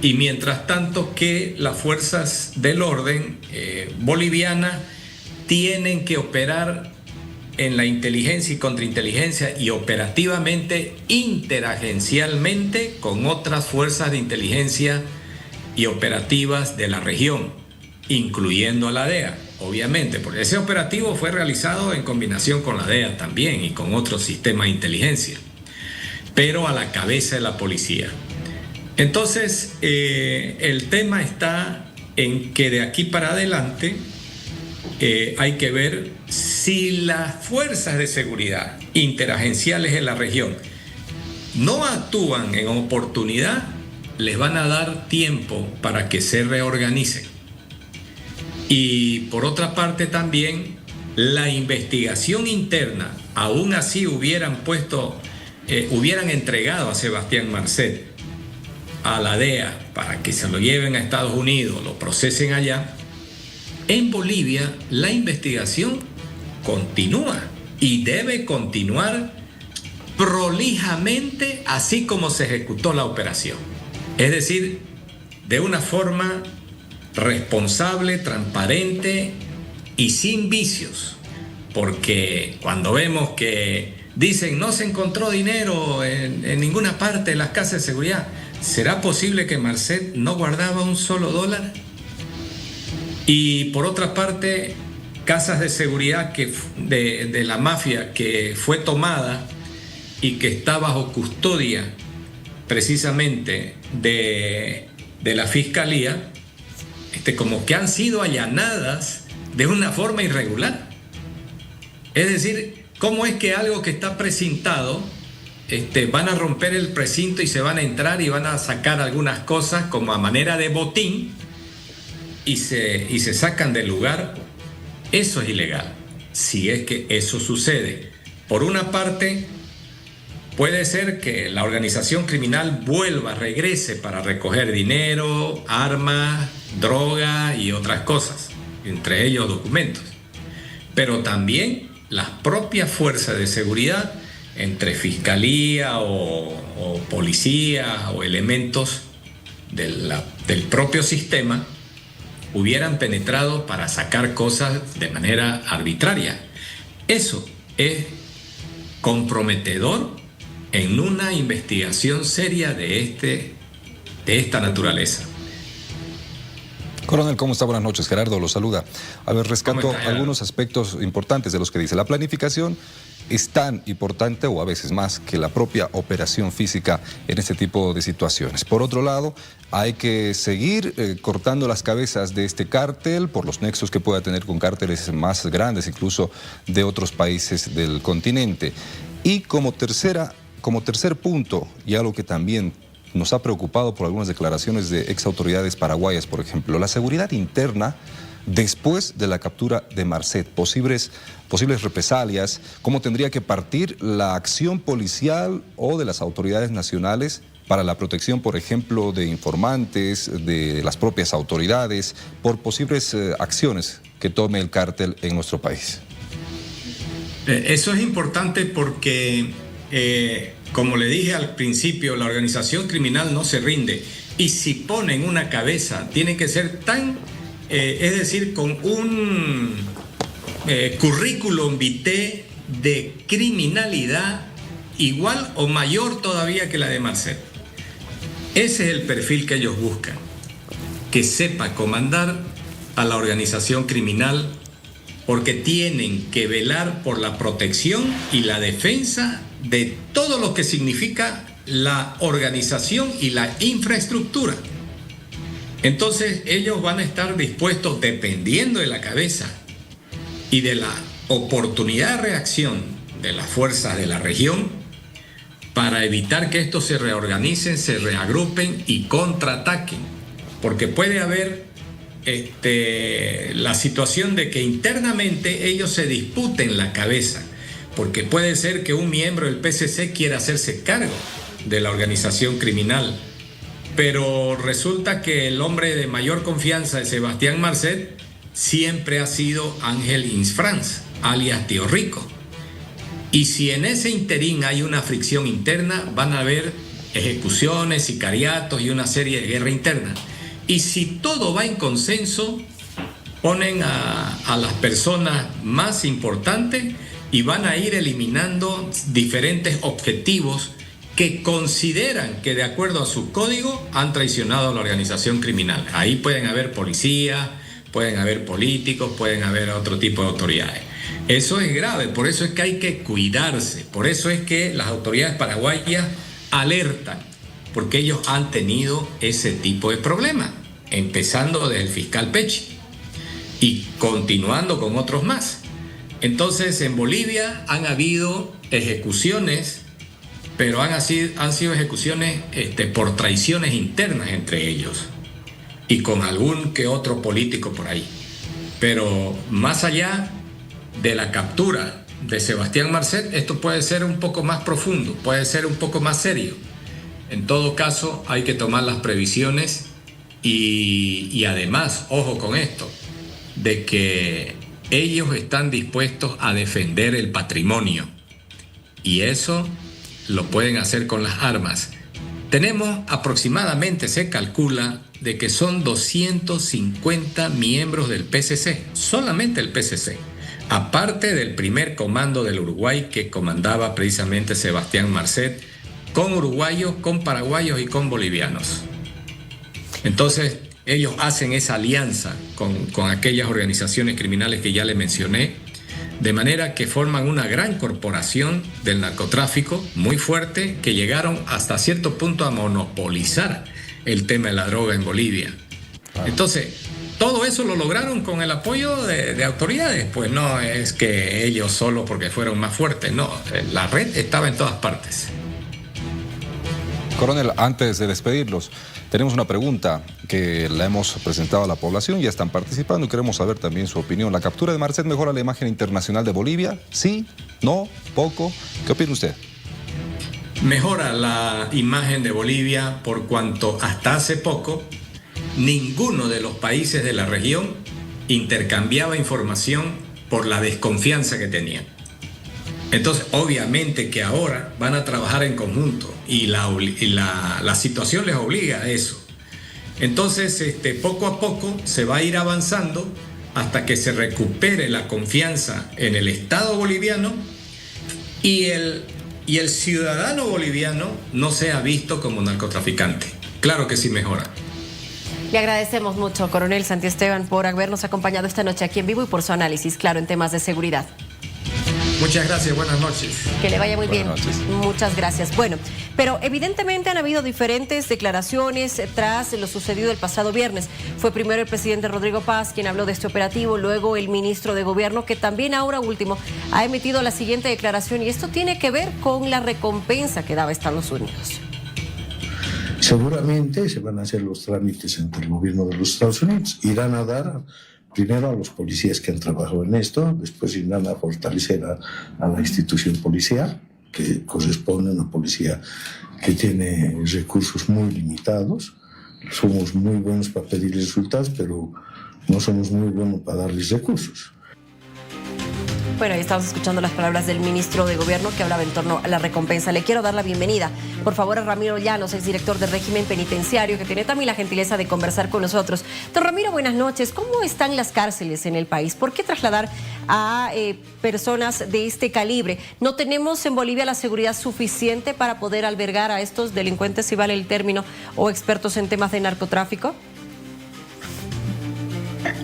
Y mientras tanto que las fuerzas del orden boliviana tienen que operar en la inteligencia y contrainteligencia y operativamente, interagencialmente con otras fuerzas de inteligencia y operativas de la región, incluyendo a la DEA, obviamente, porque ese operativo fue realizado en combinación con la DEA también y con otros sistemas de inteligencia, pero a la cabeza de la policía. Entonces, el tema está en que de aquí para adelante hay que ver si las fuerzas de seguridad interagenciales en la región no actúan en oportunidad, les van a dar tiempo para que se reorganicen. Y por otra parte también, la investigación interna, aún así hubieran entregado a Sebastián Marcet a la DEA para que se lo lleven a Estados Unidos, lo procesen allá. En Bolivia la investigación continúa y debe continuar prolijamente, así como se ejecutó la operación. Es decir, de una forma responsable, transparente y sin vicios. Porque cuando vemos que dicen no se encontró dinero en ninguna parte de las casas de seguridad, ¿será posible que Marcet no guardaba un solo dólar? Y por otra parte, casas de seguridad de la mafia que fue tomada y que está bajo custodia precisamente de la fiscalía, como que han sido allanadas de una forma irregular. Es decir, ¿cómo es que algo que está precintado, van a romper el precinto y se van a entrar y van a sacar algunas cosas como a manera de botín y se sacan del lugar? Eso es ilegal, si es que eso sucede. Por una parte, puede ser que la organización criminal regrese para recoger dinero, armas, droga y otras cosas, entre ellos documentos. Pero también las propias fuerzas de seguridad, entre fiscalía o policía o elementos del propio sistema, hubieran penetrado para sacar cosas de manera arbitraria. Eso es comprometedor en una investigación seria de esta naturaleza. Coronel, ¿cómo está? Buenas noches. Gerardo lo saluda. A ver, rescato algunos aspectos importantes de los que dice. La planificación es tan importante o a veces más que la propia operación física en este tipo de situaciones. Por otro lado, hay que seguir cortando las cabezas de este cártel por los nexos que pueda tener con cárteles más grandes, incluso de otros países del continente. Y como tercer punto, y algo que también nos ha preocupado por algunas declaraciones de exautoridades paraguayas, por ejemplo, la seguridad interna después de la captura de Marcet, posibles represalias, cómo tendría que partir la acción policial o de las autoridades nacionales para la protección, por ejemplo, de informantes, de las propias autoridades, por posibles acciones que tome el cártel en nuestro país. Eso es importante porque, como le dije al principio, la organización criminal no se rinde. Y si ponen una cabeza, tiene que ser es decir, con un currículum vitae de criminalidad igual o mayor todavía que la de Marcet. Ese es el perfil que ellos buscan, que sepa comandar a la organización criminal, porque tienen que velar por la protección y la defensa de todo lo que significa la organización y la infraestructura. Entonces ellos van a estar dispuestos, dependiendo de la cabeza y de la oportunidad de reacción de las fuerzas de la región, para evitar que estos se reorganicen, se reagrupen y contraataquen. Porque puede haber la situación de que internamente ellos se disputen la cabeza, porque puede ser que un miembro del PCC quiera hacerse cargo de la organización criminal, pero resulta que el hombre de mayor confianza de Sebastián Marcet siempre ha sido Ángel Insfrance, alias Tío Rico. Y si en ese interín hay una fricción interna, van a haber ejecuciones, sicariatos y una serie de guerra interna. Y si todo va en consenso, ponen a las personas más importantes y van a ir eliminando diferentes objetivos que consideran que de acuerdo a su código han traicionado a la organización criminal. Ahí pueden haber policías, pueden haber políticos, pueden haber otro tipo de autoridades. Eso es grave, por eso es que hay que cuidarse, por eso es que las autoridades paraguayas alertan, porque ellos han tenido ese tipo de problemas, empezando desde el fiscal Pecci y continuando con otros más. Entonces en Bolivia han habido ejecuciones, pero han sido ejecuciones por traiciones internas entre ellos y con algún que otro político por ahí. Pero más allá de la captura de Sebastián Marcet, esto puede ser un poco más profundo, puede ser un poco más serio. En todo caso, hay que tomar las previsiones y además, ojo con esto, de que ellos están dispuestos a defender el patrimonio y eso lo pueden hacer con las armas. Tenemos aproximadamente, se calcula, de que son 250 miembros del PCC, solamente el PCC, aparte del primer comando del Uruguay que comandaba precisamente Sebastián Marcet, con uruguayos, con paraguayos y con bolivianos. Entonces, ellos hacen esa alianza con aquellas organizaciones criminales que ya les mencioné, de manera que forman una gran corporación del narcotráfico muy fuerte que llegaron hasta cierto punto a monopolizar el tema de la droga en Bolivia. Entonces, todo eso lo lograron con el apoyo de autoridades, pues no es que ellos solo porque fueron más fuertes, no, la red estaba en todas partes. Coronel, antes de despedirlos, tenemos una pregunta que la hemos presentado a la población, ya están participando y queremos saber también su opinión. ¿La captura de Marcet mejora la imagen internacional de Bolivia? ¿Sí? ¿No? ¿Poco? ¿Qué opina usted? Mejora la imagen de Bolivia por cuanto hasta hace poco ninguno de los países de la región intercambiaba información por la desconfianza que tenían. Entonces, obviamente que ahora van a trabajar en conjunto y la situación les obliga a eso. Entonces, poco a poco se va a ir avanzando hasta que se recupere la confianza en el Estado boliviano y el ciudadano boliviano no sea visto como narcotraficante. Claro que sí mejora. Le agradecemos mucho, Coronel Santiesteban, por habernos acompañado esta noche aquí en vivo y por su análisis, claro, en temas de seguridad. Muchas gracias, buenas noches. Que le vaya muy bien. Buenas noches. Muchas gracias. Bueno, pero evidentemente han habido diferentes declaraciones tras lo sucedido el pasado viernes. Fue primero el presidente Rodrigo Paz quien habló de este operativo, luego el ministro de Gobierno, que también ahora último ha emitido la siguiente declaración, y esto tiene que ver con la recompensa que daba Estados Unidos. Seguramente se van a hacer los trámites ante el gobierno de los Estados Unidos. Irán a dar primero a los policías que han trabajado en esto, después irán a fortalecer a la institución policial, que corresponde a una policía que tiene recursos muy limitados. Somos muy buenos para pedir resultados, pero no somos muy buenos para darles recursos. Bueno, ahí estamos escuchando las palabras del ministro de Gobierno que hablaba en torno a la recompensa. Le quiero dar la bienvenida, por favor, a Ramiro Llanos, exdirector del régimen penitenciario, que tiene también la gentileza de conversar con nosotros. Don Ramiro, buenas noches. ¿Cómo están las cárceles en el país? ¿Por qué trasladar a personas de este calibre? ¿No tenemos en Bolivia la seguridad suficiente para poder albergar a estos delincuentes, si vale el término, o expertos en temas de narcotráfico?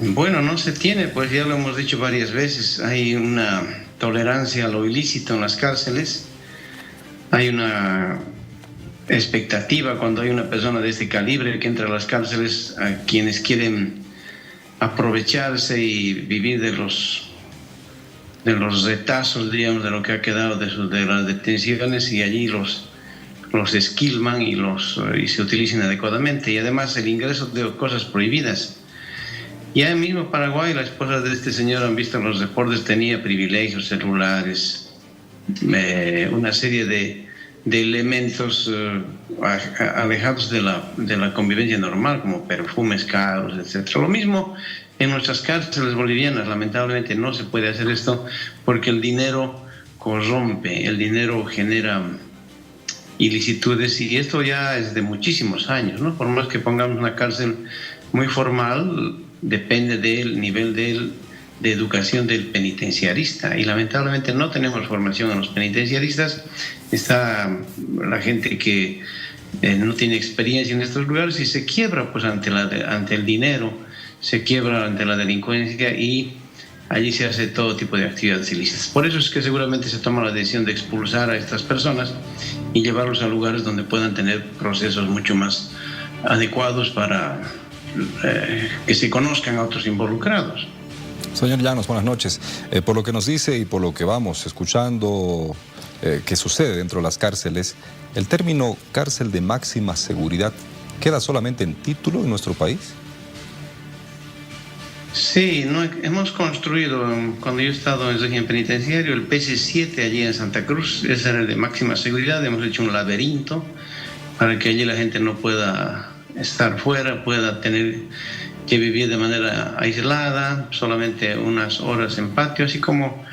Bueno, no se tiene, pues ya lo hemos dicho varias veces, hay una tolerancia a lo ilícito en las cárceles, hay una expectativa cuando hay una persona de este calibre que entra a las cárceles, a quienes quieren aprovecharse y vivir de los retazos, digamos, de lo que ha quedado de las detenciones, y allí los esquilman y se utilizan adecuadamente, y además el ingreso de cosas prohibidas. Ya mismo en Paraguay, la esposa de este señor, han visto los reportes, tenía privilegios celulares, una serie de elementos alejados de la convivencia normal, como perfumes caros, etc. Lo mismo en nuestras cárceles bolivianas. Lamentablemente no se puede hacer esto porque el dinero corrompe, el dinero genera ilicitudes, y esto ya es de muchísimos años, ¿no? Por más que pongamos una cárcel muy formal, depende del nivel del de educación del penitenciarista, y lamentablemente no tenemos formación en los penitenciaristas. Está la gente que no tiene experiencia en estos lugares y se quiebra pues ante el dinero, se quiebra ante la delincuencia, y allí se hace todo tipo de actividades ilícitas. Por eso es que seguramente se toma la decisión de expulsar a estas personas y llevarlos a lugares donde puedan tener procesos mucho más adecuados para que se conozcan a otros involucrados. Señor Llanos, buenas noches. Por lo que nos dice y por lo que vamos escuchando que sucede dentro de las cárceles, ¿el término cárcel de máxima seguridad queda solamente en título en nuestro país? Sí, hemos construido, cuando yo he estado en régimen penitenciario, el PC7 allí en Santa Cruz, ese era el de máxima seguridad. Hemos hecho un laberinto para que allí la gente no pueda estar fuera, pueda tener que vivir de manera aislada, solamente unas horas en patio, así como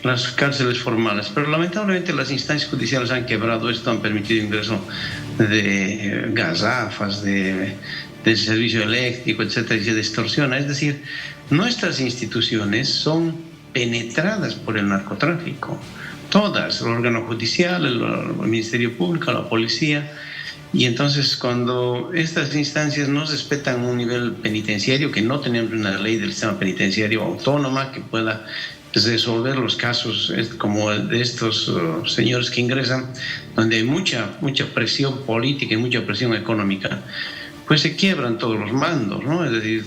las cárceles formales. Pero lamentablemente las instancias judiciales han quebrado esto, han permitido ingreso de gazafas, de servicio eléctrico, etcétera, y se distorsiona. Es decir, nuestras instituciones son penetradas por el narcotráfico, todas, el órgano judicial, el Ministerio Público, la policía. Y entonces, cuando estas instancias no respetan un nivel penitenciario, que no tenemos una ley del sistema penitenciario autónoma que pueda resolver los casos como el de estos señores que ingresan, donde hay mucha presión política y mucha presión económica, pues se quiebran todos los mandos, ¿no? Es decir,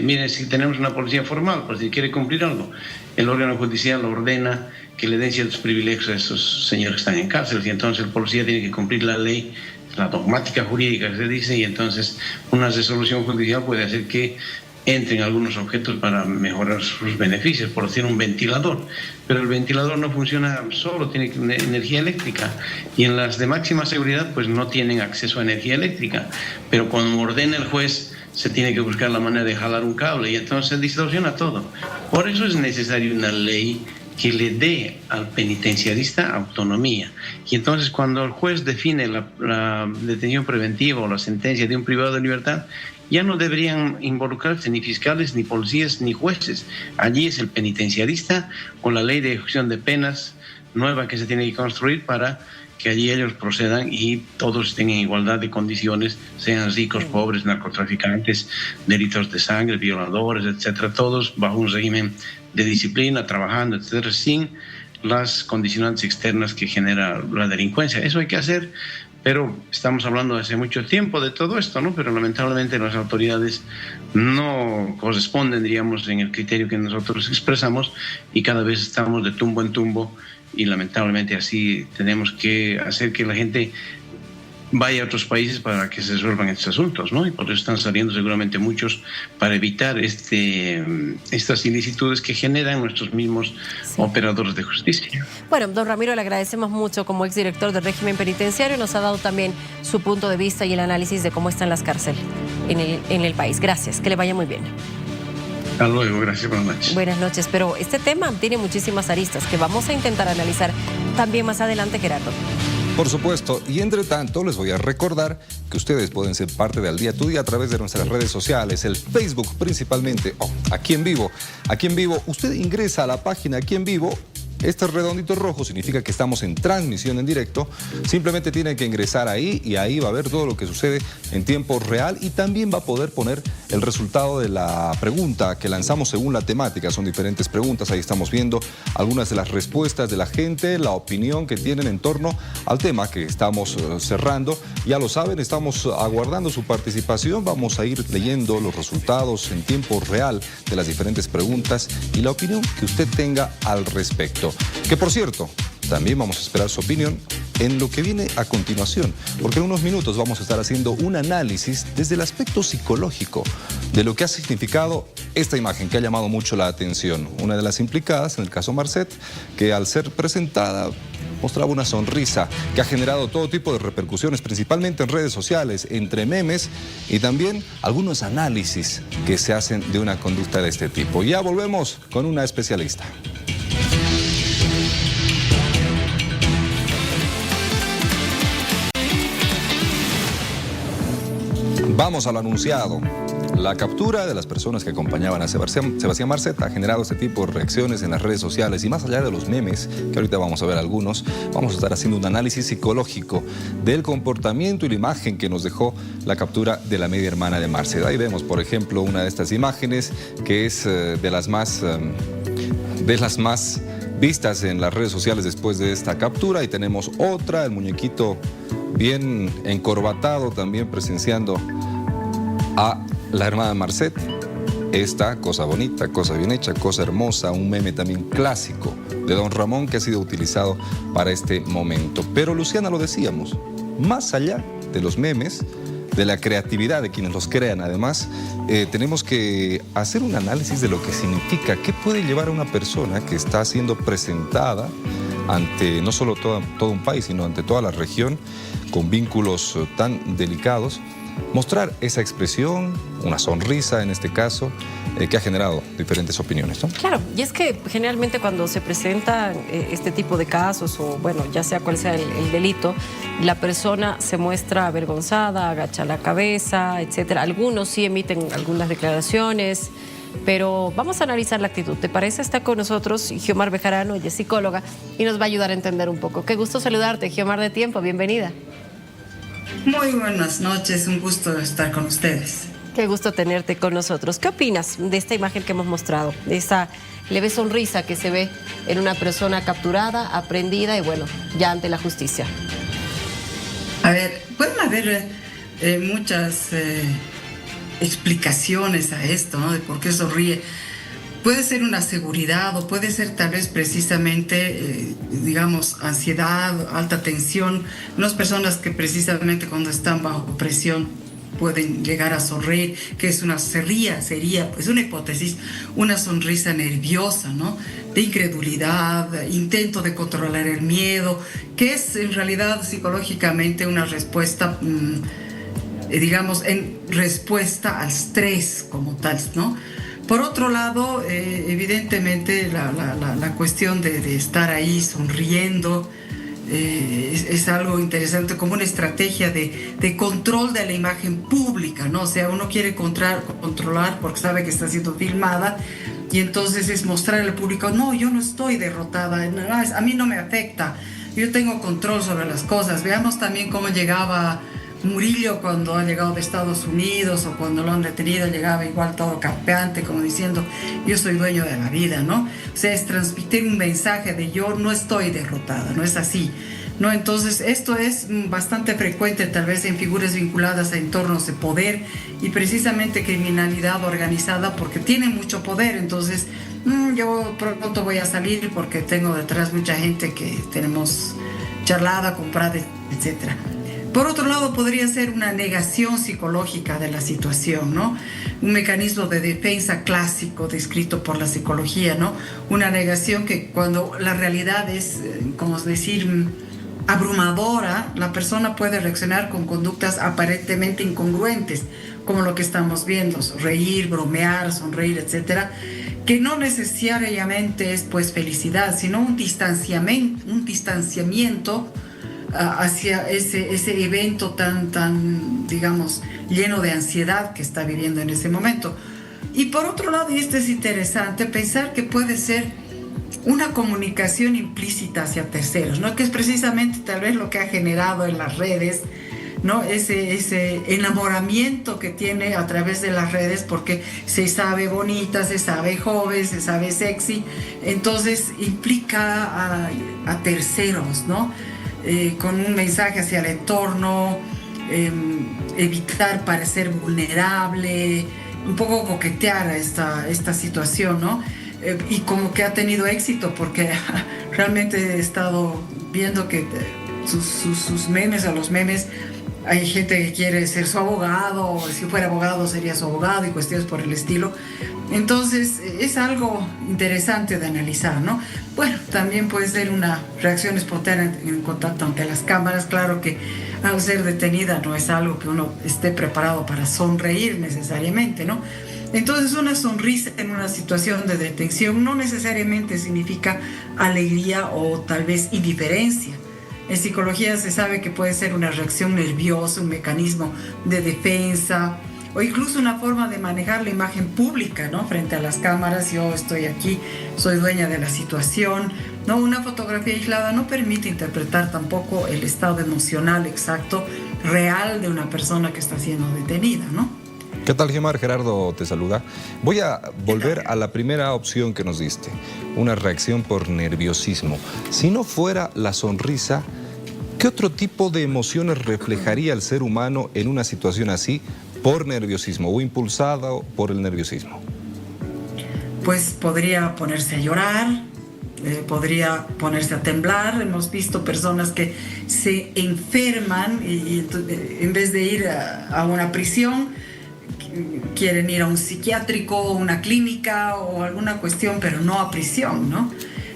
miren, si tenemos una policía formal, pues si quiere cumplir algo, el órgano judicial ordena que le den ciertos privilegios a esos señores que están en cárcel, y entonces el policía tiene que cumplir la ley, la dogmática jurídica que se dice, y entonces una resolución judicial puede hacer que entren algunos objetos para mejorar sus beneficios, por decir un ventilador. Pero el ventilador no funciona solo, tiene energía eléctrica, y en las de máxima seguridad pues no tienen acceso a energía eléctrica, pero cuando ordena el juez se tiene que buscar la manera de jalar un cable, y entonces se distorsiona todo. Por eso es necesaria una ley que le dé al penitenciarista autonomía. Y entonces cuando el juez define la detención preventiva o la sentencia de un privado de libertad, ya no deberían involucrarse ni fiscales, ni policías, ni jueces. Allí es el penitenciarista con la ley de ejecución de penas nueva que se tiene que construir para que allí ellos procedan y todos estén en igualdad de condiciones, sean ricos, pobres, narcotraficantes, delitos de sangre, violadores, etcétera, todos bajo un régimen de disciplina, trabajando, etcétera, sin las condicionantes externas que genera la delincuencia. Eso hay que hacer, pero estamos hablando hace mucho tiempo de todo esto, ¿no? Pero lamentablemente las autoridades no corresponden, diríamos, en el criterio que nosotros expresamos, y cada vez estamos de tumbo en tumbo, y lamentablemente así tenemos que hacer que la gente vaya a otros países para que se resuelvan estos asuntos, ¿no? Y por eso están saliendo seguramente muchos para evitar estas ilicitudes que generan nuestros mismos operadores de justicia. Bueno, don Ramiro, le agradecemos mucho como exdirector del régimen penitenciario. Nos ha dado también su punto de vista y el análisis de cómo están las cárceles en el país. Gracias, que le vaya muy bien. Hasta luego, gracias, buenas noches. Buenas noches, pero este tema tiene muchísimas aristas que vamos a intentar analizar también más adelante, Gerardo. Por supuesto, y entre tanto les voy a recordar que ustedes pueden ser parte de Al Día Tu Día a través de nuestras redes sociales, el Facebook principalmente, Aquí en Vivo. Aquí en Vivo, usted ingresa a la página Aquí en Vivo. Este redondito rojo significa que estamos en transmisión en directo. Simplemente tiene que ingresar ahí y ahí va a ver todo lo que sucede en tiempo real, y también va a poder poner el resultado de la pregunta que lanzamos según la temática. Son diferentes preguntas, ahí estamos viendo algunas de las respuestas de la gente, la opinión que tienen en torno al tema que estamos cerrando. Ya lo saben, estamos aguardando su participación. Vamos a ir leyendo los resultados en tiempo real de las diferentes preguntas y la opinión que usted tenga al respecto. Que por cierto, también vamos a esperar su opinión en lo que viene a continuación, porque en unos minutos vamos a estar haciendo un análisis desde el aspecto psicológico de lo que ha significado esta imagen que ha llamado mucho la atención. Una de las implicadas en el caso Marcet, que al ser presentada mostraba una sonrisa que ha generado todo tipo de repercusiones, principalmente en redes sociales, entre memes y también algunos análisis que se hacen de una conducta de este tipo. Ya volvemos con una especialista. Vamos al anunciado. La captura de las personas que acompañaban a Sebastián Marcet ha generado este tipo de reacciones en las redes sociales y más allá de los memes, que ahorita vamos a ver algunos, vamos a estar haciendo un análisis psicológico del comportamiento y la imagen que nos dejó la captura de la media hermana de Marcet. Ahí vemos, por ejemplo, una de estas imágenes que es de las más vistas en las redes sociales después de esta captura, y tenemos otra, el muñequito bien encorbatado también presenciando a la hermana Marcet. Esta cosa bonita, cosa bien hecha, cosa hermosa, un meme también clásico de Don Ramón que ha sido utilizado para este momento. Pero Luciana, lo decíamos, más allá de los memes, de la creatividad de quienes los crean, además, tenemos que hacer un análisis de lo que significa, qué puede llevar a una persona que está siendo presentada ante no solo todo un país, sino ante toda la región, con vínculos tan delicados, mostrar esa expresión, una sonrisa en este caso, que ha generado diferentes opiniones, ¿no? Claro, y es que generalmente cuando se presentan este tipo de casos, o bueno, ya sea cual sea el delito, la persona se muestra avergonzada, agacha la cabeza, etcétera. Algunos sí emiten algunas declaraciones, pero vamos a analizar la actitud. ¿Te parece? Está con nosotros Giomar Bejarano, ella es psicóloga, y nos va a ayudar a entender un poco. Qué gusto saludarte, Giomar de Tiempo, bienvenida. Muy buenas noches, un gusto estar con ustedes. Qué gusto tenerte con nosotros. ¿Qué opinas de esta imagen que hemos mostrado? De esa leve sonrisa que se ve en una persona capturada, aprendida y bueno, ya ante la justicia. A ver, pueden haber muchas explicaciones a esto, ¿no? De por qué sonríe. Puede ser una seguridad o puede ser tal vez precisamente, digamos, ansiedad, alta tensión. Unas personas que precisamente cuando están bajo presión pueden llegar a sonreír, que es sería, pues una hipótesis, una sonrisa nerviosa, ¿no? De incredulidad, intento de controlar el miedo, que es en realidad psicológicamente una respuesta, digamos, en respuesta al estrés como tal, ¿no? Por otro lado, evidentemente la cuestión de estar ahí sonriendo es algo interesante, como una estrategia de control de la imagen pública, ¿no? O sea, uno quiere controlar porque sabe que está siendo filmada y entonces es mostrar al público, no, yo no estoy derrotada, no, a mí no me afecta, yo tengo control sobre las cosas. Veamos también cómo llegaba Murillo cuando ha llegado de Estados Unidos o cuando lo han detenido, llegaba igual todo campeante, como diciendo, yo soy dueño de la vida, ¿no? O sea, es transmitir un mensaje de yo no estoy derrotada, no es así, ¿no? Entonces, esto es bastante frecuente tal vez en figuras vinculadas a entornos de poder y precisamente criminalidad organizada porque tiene mucho poder. Entonces, yo pronto voy a salir porque tengo detrás mucha gente que tenemos charlada, comprada, etcétera. Por otro lado, podría ser una negación psicológica de la situación, ¿no? Un mecanismo de defensa clásico descrito por la psicología, ¿no? Una negación que cuando la realidad es, como decir, abrumadora, la persona puede reaccionar con conductas aparentemente incongruentes, como lo que estamos viendo, reír, bromear, sonreír, etcétera, que no necesariamente es pues felicidad, sino un distanciamiento hacia ese evento tan, digamos, lleno de ansiedad que está viviendo en ese momento. Y por otro lado, y esto es interesante, pensar que puede ser una comunicación implícita hacia terceros, ¿no? Que es precisamente tal vez lo que ha generado en las redes, ¿no? Ese enamoramiento que tiene a través de las redes, porque se sabe bonita, se sabe joven, se sabe sexy, entonces implica a terceros, ¿no? Con un mensaje hacia el entorno, evitar parecer vulnerable, un poco coquetear a esta situación, ¿no? Y como que ha tenido éxito, porque realmente he estado viendo que sus memes o los memes, hay gente que quiere ser su abogado, o si fuera abogado sería su abogado y cuestiones por el estilo. Entonces es algo interesante de analizar, ¿no? Bueno, también puede ser una reacción espontánea en contacto ante las cámaras. Claro que al ser detenida no es algo que uno esté preparado para sonreír necesariamente, ¿no? Entonces una sonrisa en una situación de detención no necesariamente significa alegría o tal vez indiferencia. En psicología se sabe que puede ser una reacción nerviosa, un mecanismo de defensa, o incluso una forma de manejar la imagen pública, ¿no? Frente a las cámaras, yo estoy aquí, soy dueña de la situación, ¿no? Una fotografía aislada no permite interpretar tampoco el estado emocional exacto, real de una persona que está siendo detenida, ¿no? ¿Qué tal, Gemar? Gerardo te saluda. Voy a volver a la primera opción que nos diste, una reacción por nerviosismo. Si no fuera la sonrisa, ¿qué otro tipo de emociones reflejaría el ser humano en una situación así por nerviosismo o impulsado por el nerviosismo? Pues podría ponerse a llorar, podría ponerse a temblar. Hemos visto personas que se enferman y en vez de ir a una prisión, quieren ir a un psiquiátrico o una clínica o alguna cuestión, pero no a prisión, ¿no?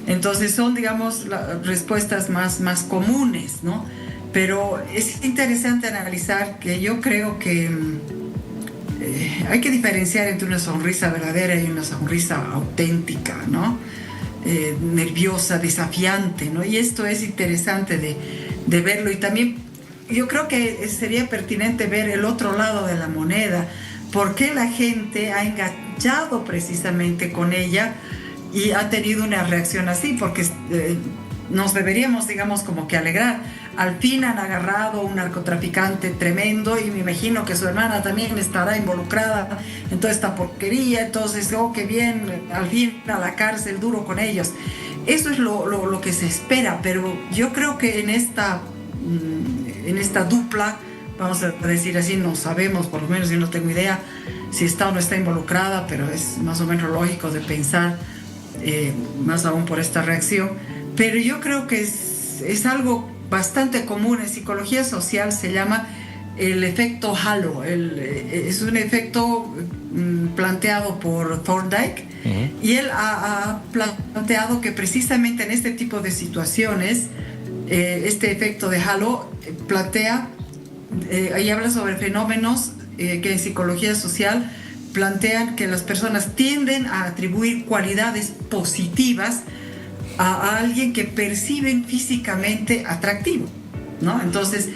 Entonces son, digamos, las respuestas más comunes, ¿no? Pero es interesante analizar que yo creo que hay que diferenciar entre una sonrisa verdadera y una sonrisa auténtica, ¿no? Nerviosa, desafiante, ¿no? Y esto es interesante de verlo. Y también yo creo que sería pertinente ver el otro lado de la moneda. ¿Por qué la gente ha enganchado precisamente con ella y ha tenido una reacción así? Porque nos deberíamos, digamos, como que alegrar. Al fin han agarrado a un narcotraficante tremendo y me imagino que su hermana también estará involucrada en toda esta porquería. Entonces, oh, qué bien, al fin a la cárcel, duro con ellos. Eso es lo que se espera, pero yo creo que en esta dupla, vamos a decir así, no sabemos, por lo menos yo no tengo idea si está o no está involucrada, pero es más o menos lógico de pensar, más aún por esta reacción. Pero yo creo que es algo bastante común en psicología social, se llama el efecto halo. Es un efecto planteado por Thorndike, y él ha planteado que precisamente en este tipo de situaciones, este efecto de halo plantea, ahí habla sobre fenómenos que en psicología social plantean que las personas tienden a atribuir cualidades positivas a alguien que perciben físicamente atractivo, ¿no? Entonces,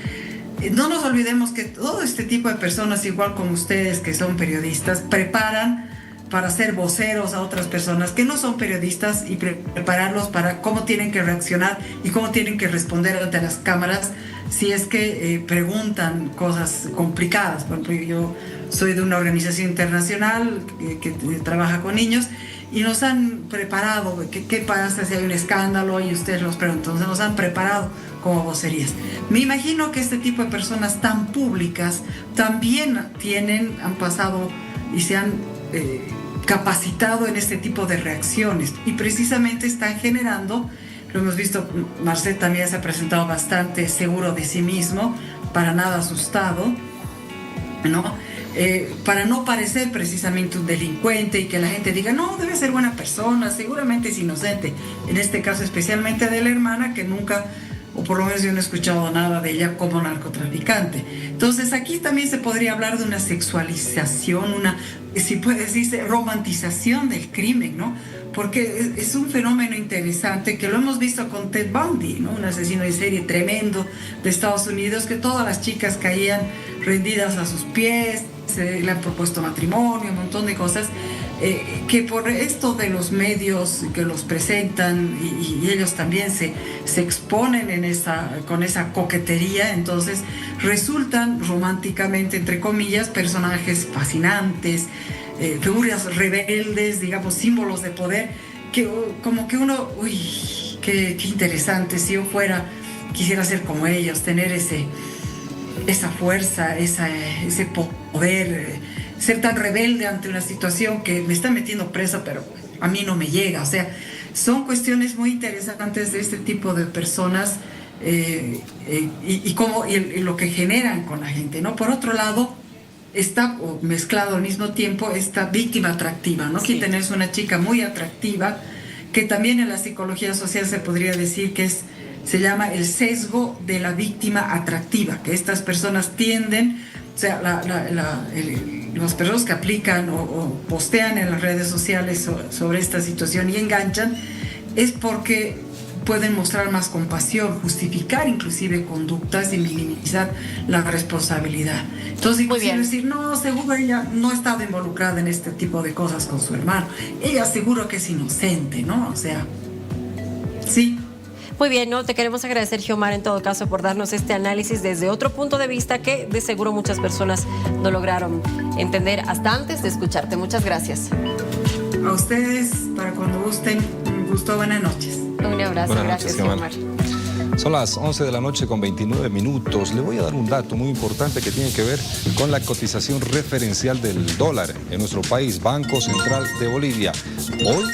no nos olvidemos que todo este tipo de personas, igual como ustedes que son periodistas, preparan para ser voceros a otras personas que no son periodistas y prepararlos para cómo tienen que reaccionar y cómo tienen que responder ante las cámaras si es que preguntan cosas complicadas. Por ejemplo, yo soy de una organización internacional que trabaja con niños y nos han preparado, ¿qué pasa si hay un escándalo? Y ustedes los preguntan, entonces nos han preparado como vocerías. Me imagino que este tipo de personas tan públicas también han pasado y se han capacitado en este tipo de reacciones y precisamente están generando, lo hemos visto, Marcel también se ha presentado bastante seguro de sí mismo, para nada asustado, ¿no? Para no parecer precisamente un delincuente y que la gente diga, no, debe ser buena persona, seguramente es inocente. En este caso especialmente de la hermana, que nunca, o por lo menos yo no he escuchado nada de ella como narcotraficante. Entonces aquí también se podría hablar de una sexualización, si puede decirse, romantización del crimen, ¿no? Porque es un fenómeno interesante que lo hemos visto con Ted Bundy, ¿no? Un asesino de serie tremendo de Estados Unidos, que todas las chicas caían rendidas a sus pies, le han propuesto matrimonio, un montón de cosas, que por esto de los medios que los presentan y ellos también se exponen con esa coquetería, entonces resultan románticamente, entre comillas, personajes fascinantes, figuras rebeldes, digamos, símbolos de poder, que como que uno, uy, qué interesante, si yo quisiera ser como ellos, tener esa fuerza, ese poder, ser tan rebelde ante una situación que me está metiendo presa, pero a mí no me llega. O sea, son cuestiones muy interesantes de este tipo de personas y lo que generan con la gente, ¿no? Por otro lado, está mezclado al mismo tiempo esta víctima atractiva, ¿no? Sí. Aquí tenés una chica muy atractiva, que también en la psicología social se podría decir que se llama el sesgo de la víctima atractiva, que estas personas tienden, o sea, las personas que aplican o postean en las redes sociales sobre esta situación y enganchan, es porque pueden mostrar más compasión, justificar inclusive conductas y minimizar la responsabilidad. Entonces, inclusive decir, no, seguro ella no ha estado involucrada en este tipo de cosas con su hermano. Ella seguro que es inocente, ¿no? O sea, sí. Muy bien, ¿no? Te queremos agradecer, Xiomara, en todo caso, por darnos este análisis desde otro punto de vista que de seguro muchas personas no lograron entender hasta antes de escucharte. Muchas gracias. A ustedes, para cuando gusten, un gusto, buenas noches. Un abrazo, gracias, Xiomara. Son las 11 de la noche con 29 minutos. Le voy a dar un dato muy importante que tiene que ver con la cotización referencial del dólar en nuestro país, Banco Central de Bolivia. Hoy,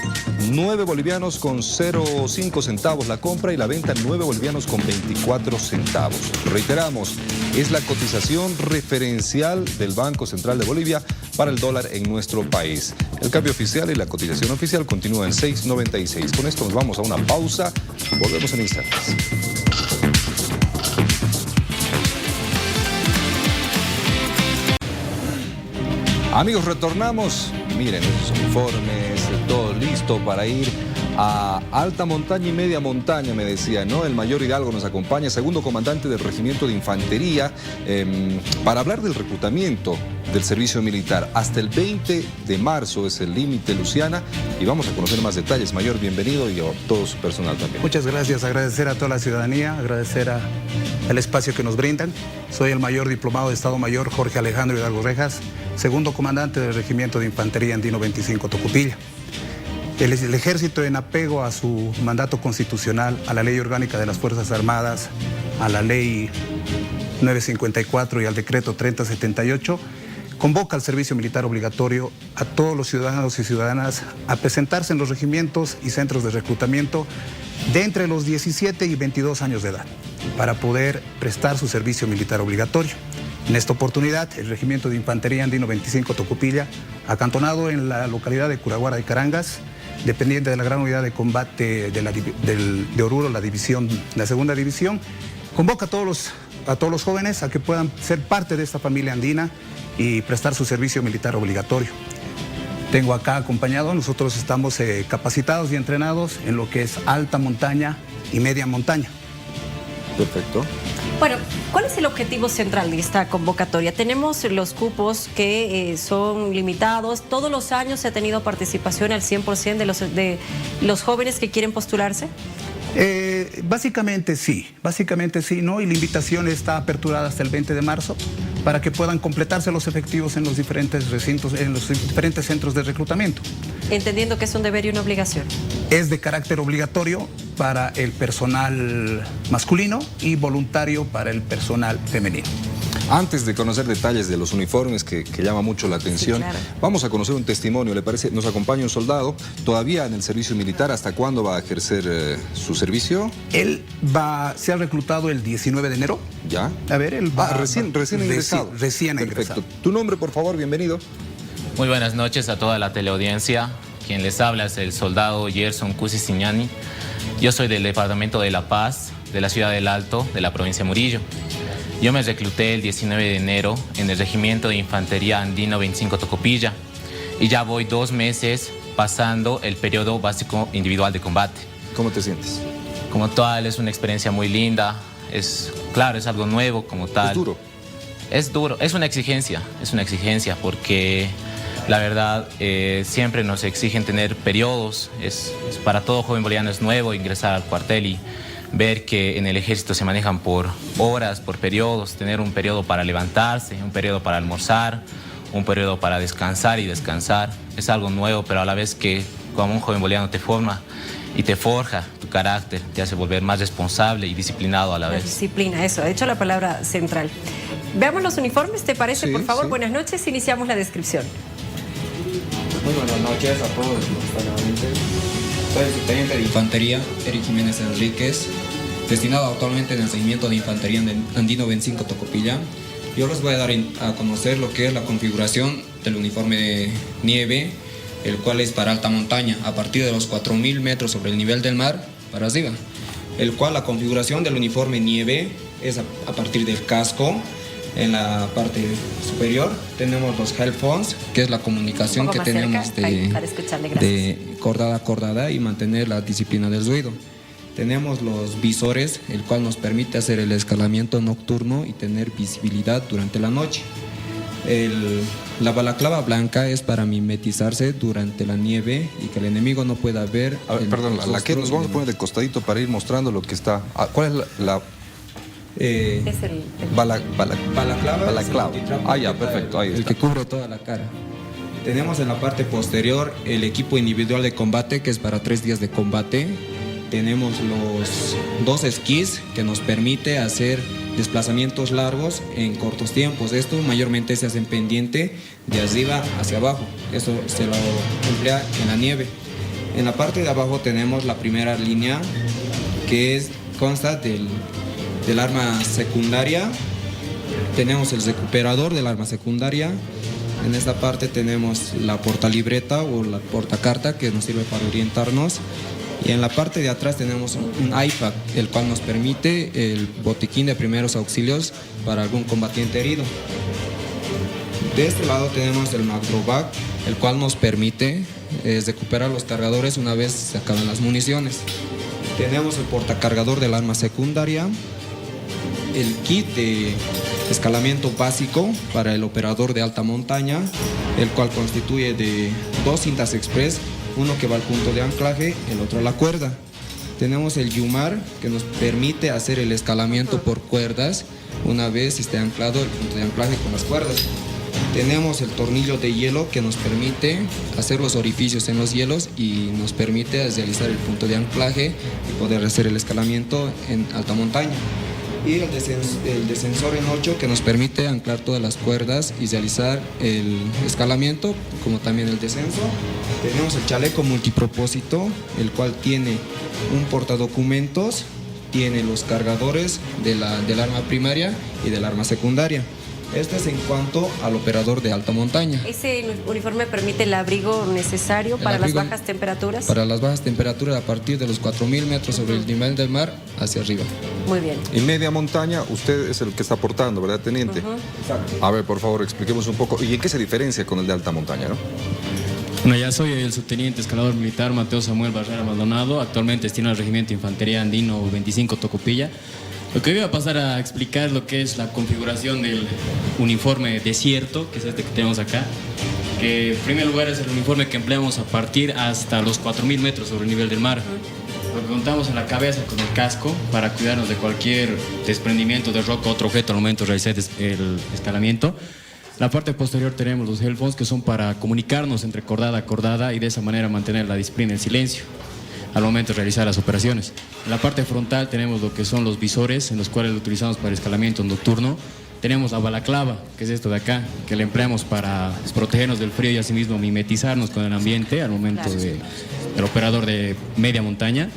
9 bolivianos con 0,5 centavos la compra y la venta 9 bolivianos con 24 centavos. Reiteramos, es la cotización referencial del Banco Central de Bolivia para el dólar en nuestro país. El cambio oficial y la cotización oficial continúa en 6.96. Con esto nos vamos a una pausa. Volvemos en instantes. Amigos, retornamos. Miren esos uniformes, todo listo para ir a alta montaña y media montaña, me decía, ¿no? El mayor Hidalgo nos acompaña, segundo comandante del Regimiento de Infantería, para hablar del reclutamiento del servicio militar. Hasta el 20 de marzo es el límite, Luciana, y vamos a conocer más detalles. Mayor, bienvenido, y a todo su personal también. Muchas gracias, agradecer a toda la ciudadanía, agradecer el espacio que nos brindan. Soy el mayor diplomado de Estado Mayor Jorge Alejandro Hidalgo Rejas, segundo comandante del Regimiento de Infantería Andino 25 Tocopilla. El ejército, en apego a su mandato constitucional, a la Ley Orgánica de las Fuerzas Armadas, a la Ley 954 y al Decreto 3078, convoca al servicio militar obligatorio a todos los ciudadanos y ciudadanas a presentarse en los regimientos y centros de reclutamiento de entre los 17 y 22 años de edad para poder prestar su servicio militar obligatorio. En esta oportunidad, el Regimiento de Infantería Andino 25 Tocopilla, acantonado en la localidad de Curaguara de Carangas, dependiente de la Gran Unidad de Combate de Oruro, la segunda división, convoca a todos los jóvenes a que puedan ser parte de esta familia andina y prestar su servicio militar obligatorio. Tengo acá acompañado, nosotros estamos capacitados y entrenados en lo que es alta montaña y media montaña. Perfecto. Bueno, ¿cuál es el objetivo central de esta convocatoria? Tenemos los cupos que son limitados. ¿Todos los años se ha tenido participación al 100% de los jóvenes que quieren postularse? Básicamente sí, ¿no? Y la invitación está aperturada hasta el 20 de marzo para que puedan completarse los efectivos en los diferentes recintos, en los diferentes centros de reclutamiento. Entendiendo que es un deber y una obligación. Es de carácter obligatorio para el personal masculino y voluntario para el personal femenino. Antes de conocer detalles de los uniformes que llama mucho la atención, sí, claro, vamos a conocer un testimonio, ¿le parece? Nos acompaña un soldado, todavía en el servicio militar. ¿Hasta cuándo va a ejercer su servicio? Él se ha reclutado el 19 de enero. ¿Ya? A ver, él va... Recién ingresado. Recién ingresado. Perfecto. Tu nombre, por favor, bienvenido. Muy buenas noches a toda la teleaudiencia. Quien les habla es el soldado Gerson Cusi Siñani. Yo soy del departamento de La Paz, de la ciudad del Alto, de la provincia de Murillo. Yo me recluté el 19 de enero en el Regimiento de Infantería Andino 25 Tocopilla y ya voy 2 meses pasando el periodo básico individual de combate. ¿Cómo te sientes? Como tal, es una experiencia muy linda. Claro, es algo nuevo como tal. ¿Es duro? Es duro, es una exigencia porque la verdad siempre nos exigen tener periodos. Para todo joven boliviano es nuevo ingresar al cuartel y ver que en el ejército se manejan por horas, por periodos, tener un periodo para levantarse, un periodo para almorzar, un periodo para descansar y descansar. Es algo nuevo, pero a la vez que como un joven boliviano te forma y te forja tu carácter, te hace volver más responsable y disciplinado a la vez. Disciplina, eso, de hecho la palabra central. Veamos los uniformes, ¿te parece? Sí, por favor, sí. Buenas noches, iniciamos la descripción. Muy buenas noches a todos los televidentes. Soy el subteniente de Infantería, Eric Jiménez Enríquez, destinado actualmente en el Regimiento de Infantería Andino 25 Tocopilla. Yo les voy a dar a conocer lo que es la configuración del uniforme de nieve, el cual es para alta montaña, a partir de los 4.000 metros sobre el nivel del mar para arriba. El cual la configuración del uniforme nieve es a partir del casco. En la parte superior tenemos los headphones, que es la comunicación que tenemos de cordada a cordada y mantener la disciplina del ruido. Tenemos los visores, el cual nos permite hacer el escalamiento nocturno y tener visibilidad durante la noche. La balaclava blanca es para mimetizarse durante la nieve y que el enemigo no pueda ver. A ver, perdón, la que nos vamos a poner de costadito para ir mostrando lo que está. ¿Cuál es la es el balaclava? Ah, ya, perfecto, ahí está. El que cubre toda la cara. Tenemos en la parte posterior el equipo individual de combate, que es para 3 días de combate. Tenemos los 2 esquís que nos permite hacer desplazamientos largos en cortos tiempos. Esto mayormente se hace en pendiente de arriba hacia abajo. Esto se lo emplea en la nieve. En la parte de abajo tenemos la primera línea, que consta del arma secundaria. Tenemos el recuperador del arma secundaria. En esta parte tenemos la portalibreta o la portacarta, que nos sirve para orientarnos. Y en la parte de atrás tenemos un iPad, el cual nos permite el botiquín de primeros auxilios para algún combatiente herido. De este lado tenemos el macrovac, el cual nos permite recuperar los cargadores una vez se acaban las municiones. Tenemos el portacargador del arma secundaria, el kit de escalamiento básico para el operador de alta montaña, el cual constituye de 2 cintas express, uno que va al punto de anclaje, el otro a la cuerda. Tenemos el Yumar, que nos permite hacer el escalamiento por cuerdas una vez esté anclado el punto de anclaje con las cuerdas. Tenemos el tornillo de hielo, que nos permite hacer los orificios en los hielos y nos permite realizar el punto de anclaje y poder hacer el escalamiento en alta montaña. Y el descensor en 8, que nos permite anclar todas las cuerdas y realizar el escalamiento, como también el descenso. Tenemos el chaleco multipropósito, el cual tiene un portadocumentos, tiene los cargadores del arma primaria y del arma secundaria. Este es en cuanto al operador de alta montaña. ¿Ese uniforme permite el abrigo necesario para las bajas temperaturas? Para las bajas temperaturas a partir de los 4.000 metros sobre el nivel del mar hacia arriba. Muy bien. En media montaña usted es el que está aportando, ¿verdad, teniente? Exacto. A ver, por favor, expliquemos un poco. ¿Y en qué se diferencia con el de alta montaña, no? Bueno, ya soy el subteniente escalador militar Mateo Samuel Barrera Maldonado, actualmente destinado al Regimiento de Infantería Andino 25 Tocopilla. Lo que voy a pasar a explicar es lo que es la configuración del uniforme desierto, que es este que tenemos acá, que en primer lugar es el uniforme que empleamos a partir hasta los 4.000 metros sobre el nivel del mar. Lo que contamos en la cabeza con el casco para cuidarnos de cualquier desprendimiento de roca o otro objeto al momento de realizar el escalamiento. La parte posterior tenemos los headphones, que son para comunicarnos entre cordada a cordada y de esa manera mantener la disciplina y el silencio al momento de realizar las operaciones. En la parte frontal tenemos lo que son los visores, en los cuales lo utilizamos para escalamiento nocturno. Tenemos la balaclava, que es esto de acá, que le empleamos para protegernos del frío y asimismo mimetizarnos con el ambiente al momento del operador de media montaña.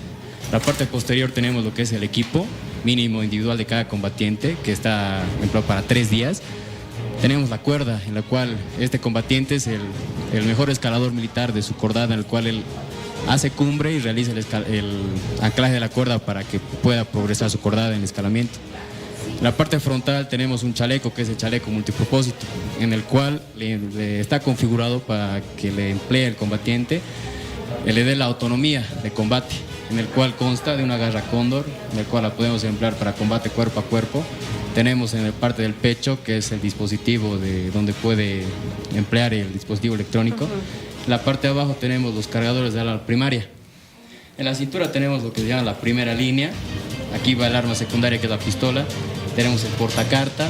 La parte posterior tenemos lo que es el equipo mínimo individual de cada combatiente, que está empleado para 3 días. Tenemos la cuerda, en la cual este combatiente es el mejor escalador militar de su cordada, en el cual él hace cumbre y realiza el anclaje de la cuerda para que pueda progresar su cordada en el escalamiento. En la parte frontal tenemos un chaleco, que es el chaleco multipropósito, en el cual le está configurado para que le emplee el combatiente, le dé la autonomía de combate, en el cual consta de una garra cóndor, en el cual la podemos emplear para combate cuerpo a cuerpo. Tenemos en la parte del pecho, que es el dispositivo donde puede emplear el dispositivo electrónico. En la parte de abajo tenemos los cargadores de arma primaria. En la cintura tenemos lo que se llama la primera línea. Aquí va el arma secundaria, que es la pistola. Tenemos el portacarta,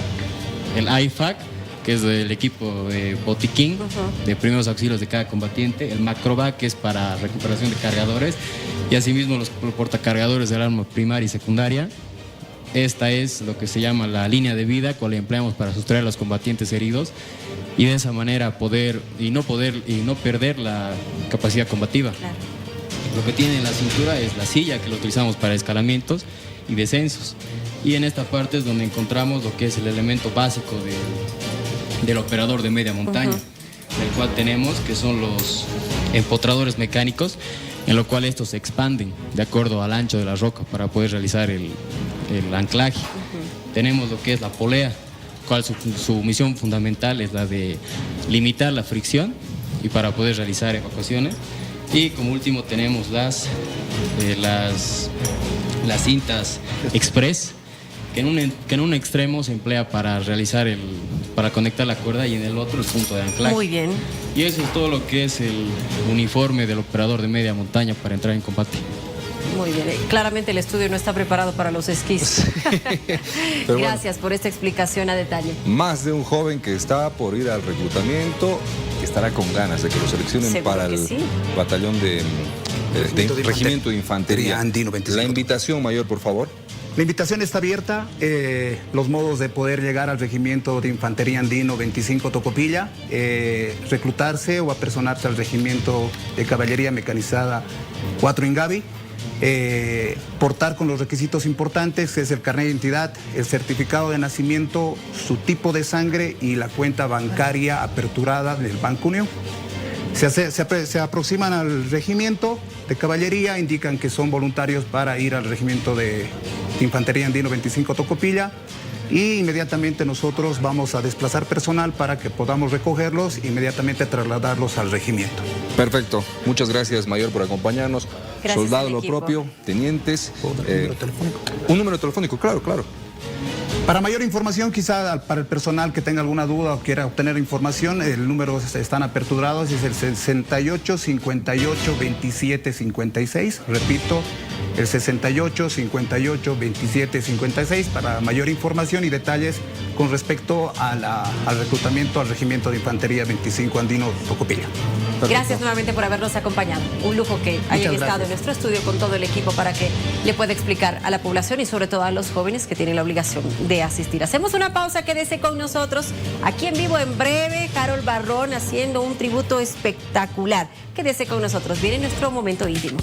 el IFAC, que es del equipo de botiquín, de primeros auxilios de cada combatiente. El macrovac, que es para recuperación de cargadores. Y asimismo los portacargadores del arma primaria y secundaria. Esta es lo que se llama la línea de vida, cual empleamos para sustraer a los combatientes heridos y de esa manera poder no perder la capacidad combativa. Claro. Lo que tiene en la cintura es la silla, que lo utilizamos para escalamientos y descensos. Y en esta parte es donde encontramos lo que es el elemento básico del operador de media montaña, el cual tenemos que son los empotradores mecánicos, en lo cual estos se expanden de acuerdo al ancho de la roca para poder realizar el anclaje. Tenemos lo que es la polea, cual su misión fundamental es la de limitar la fricción y para poder realizar evacuaciones. Y como último tenemos las cintas express, que en un extremo se emplea para para conectar la cuerda, y en el otro el punto de anclaje. Muy bien. Y eso es todo lo que es el uniforme del operador de media montaña para entrar en combate. Muy bien, claramente el estudio no está preparado para los esquís. Gracias por esta explicación a detalle. Más de un joven que está por ir al reclutamiento, que estará con ganas de que lo seleccionen para el batallón de Regimiento de Infantería Andino 25. La invitación, mayor, por favor. La invitación está abierta. Los modos de poder llegar al Regimiento de Infantería Andino 25 Tocopilla, reclutarse o apersonarse al Regimiento de Caballería Mecanizada 4 Ingavi. Portar con los requisitos importantes, que es el carnet de identidad, el certificado de nacimiento, su tipo de sangre y la cuenta bancaria aperturada del Banco Unión. Se aproximan al regimiento de caballería, indican que son voluntarios para ir al regimiento de Infantería Andino 25 Tocopilla, y inmediatamente nosotros vamos a desplazar personal para que podamos recogerlos e inmediatamente trasladarlos al regimiento. Perfecto. Muchas gracias, mayor, por acompañarnos. Gracias. Soldado, lo propio, tenientes. Un número telefónico, claro. Para mayor información, quizá para el personal que tenga alguna duda o quiera obtener información, el número están aperturados, es el 68 58 27 56. Repito, el 68 58 27 56 para mayor información y detalles con respecto al reclutamiento al Regimiento de Infantería 25 Andino Tocopilla. Gracias nuevamente por habernos acompañado. Un lujo que hayan estado en nuestro estudio con todo el equipo para que le pueda explicar a la población y sobre todo a los jóvenes que tienen la obligación de asistir. Hacemos una pausa, quédese con nosotros. Aquí en vivo en breve, Harold Barrón haciendo un tributo espectacular. Quédese con nosotros, viene nuestro momento íntimo.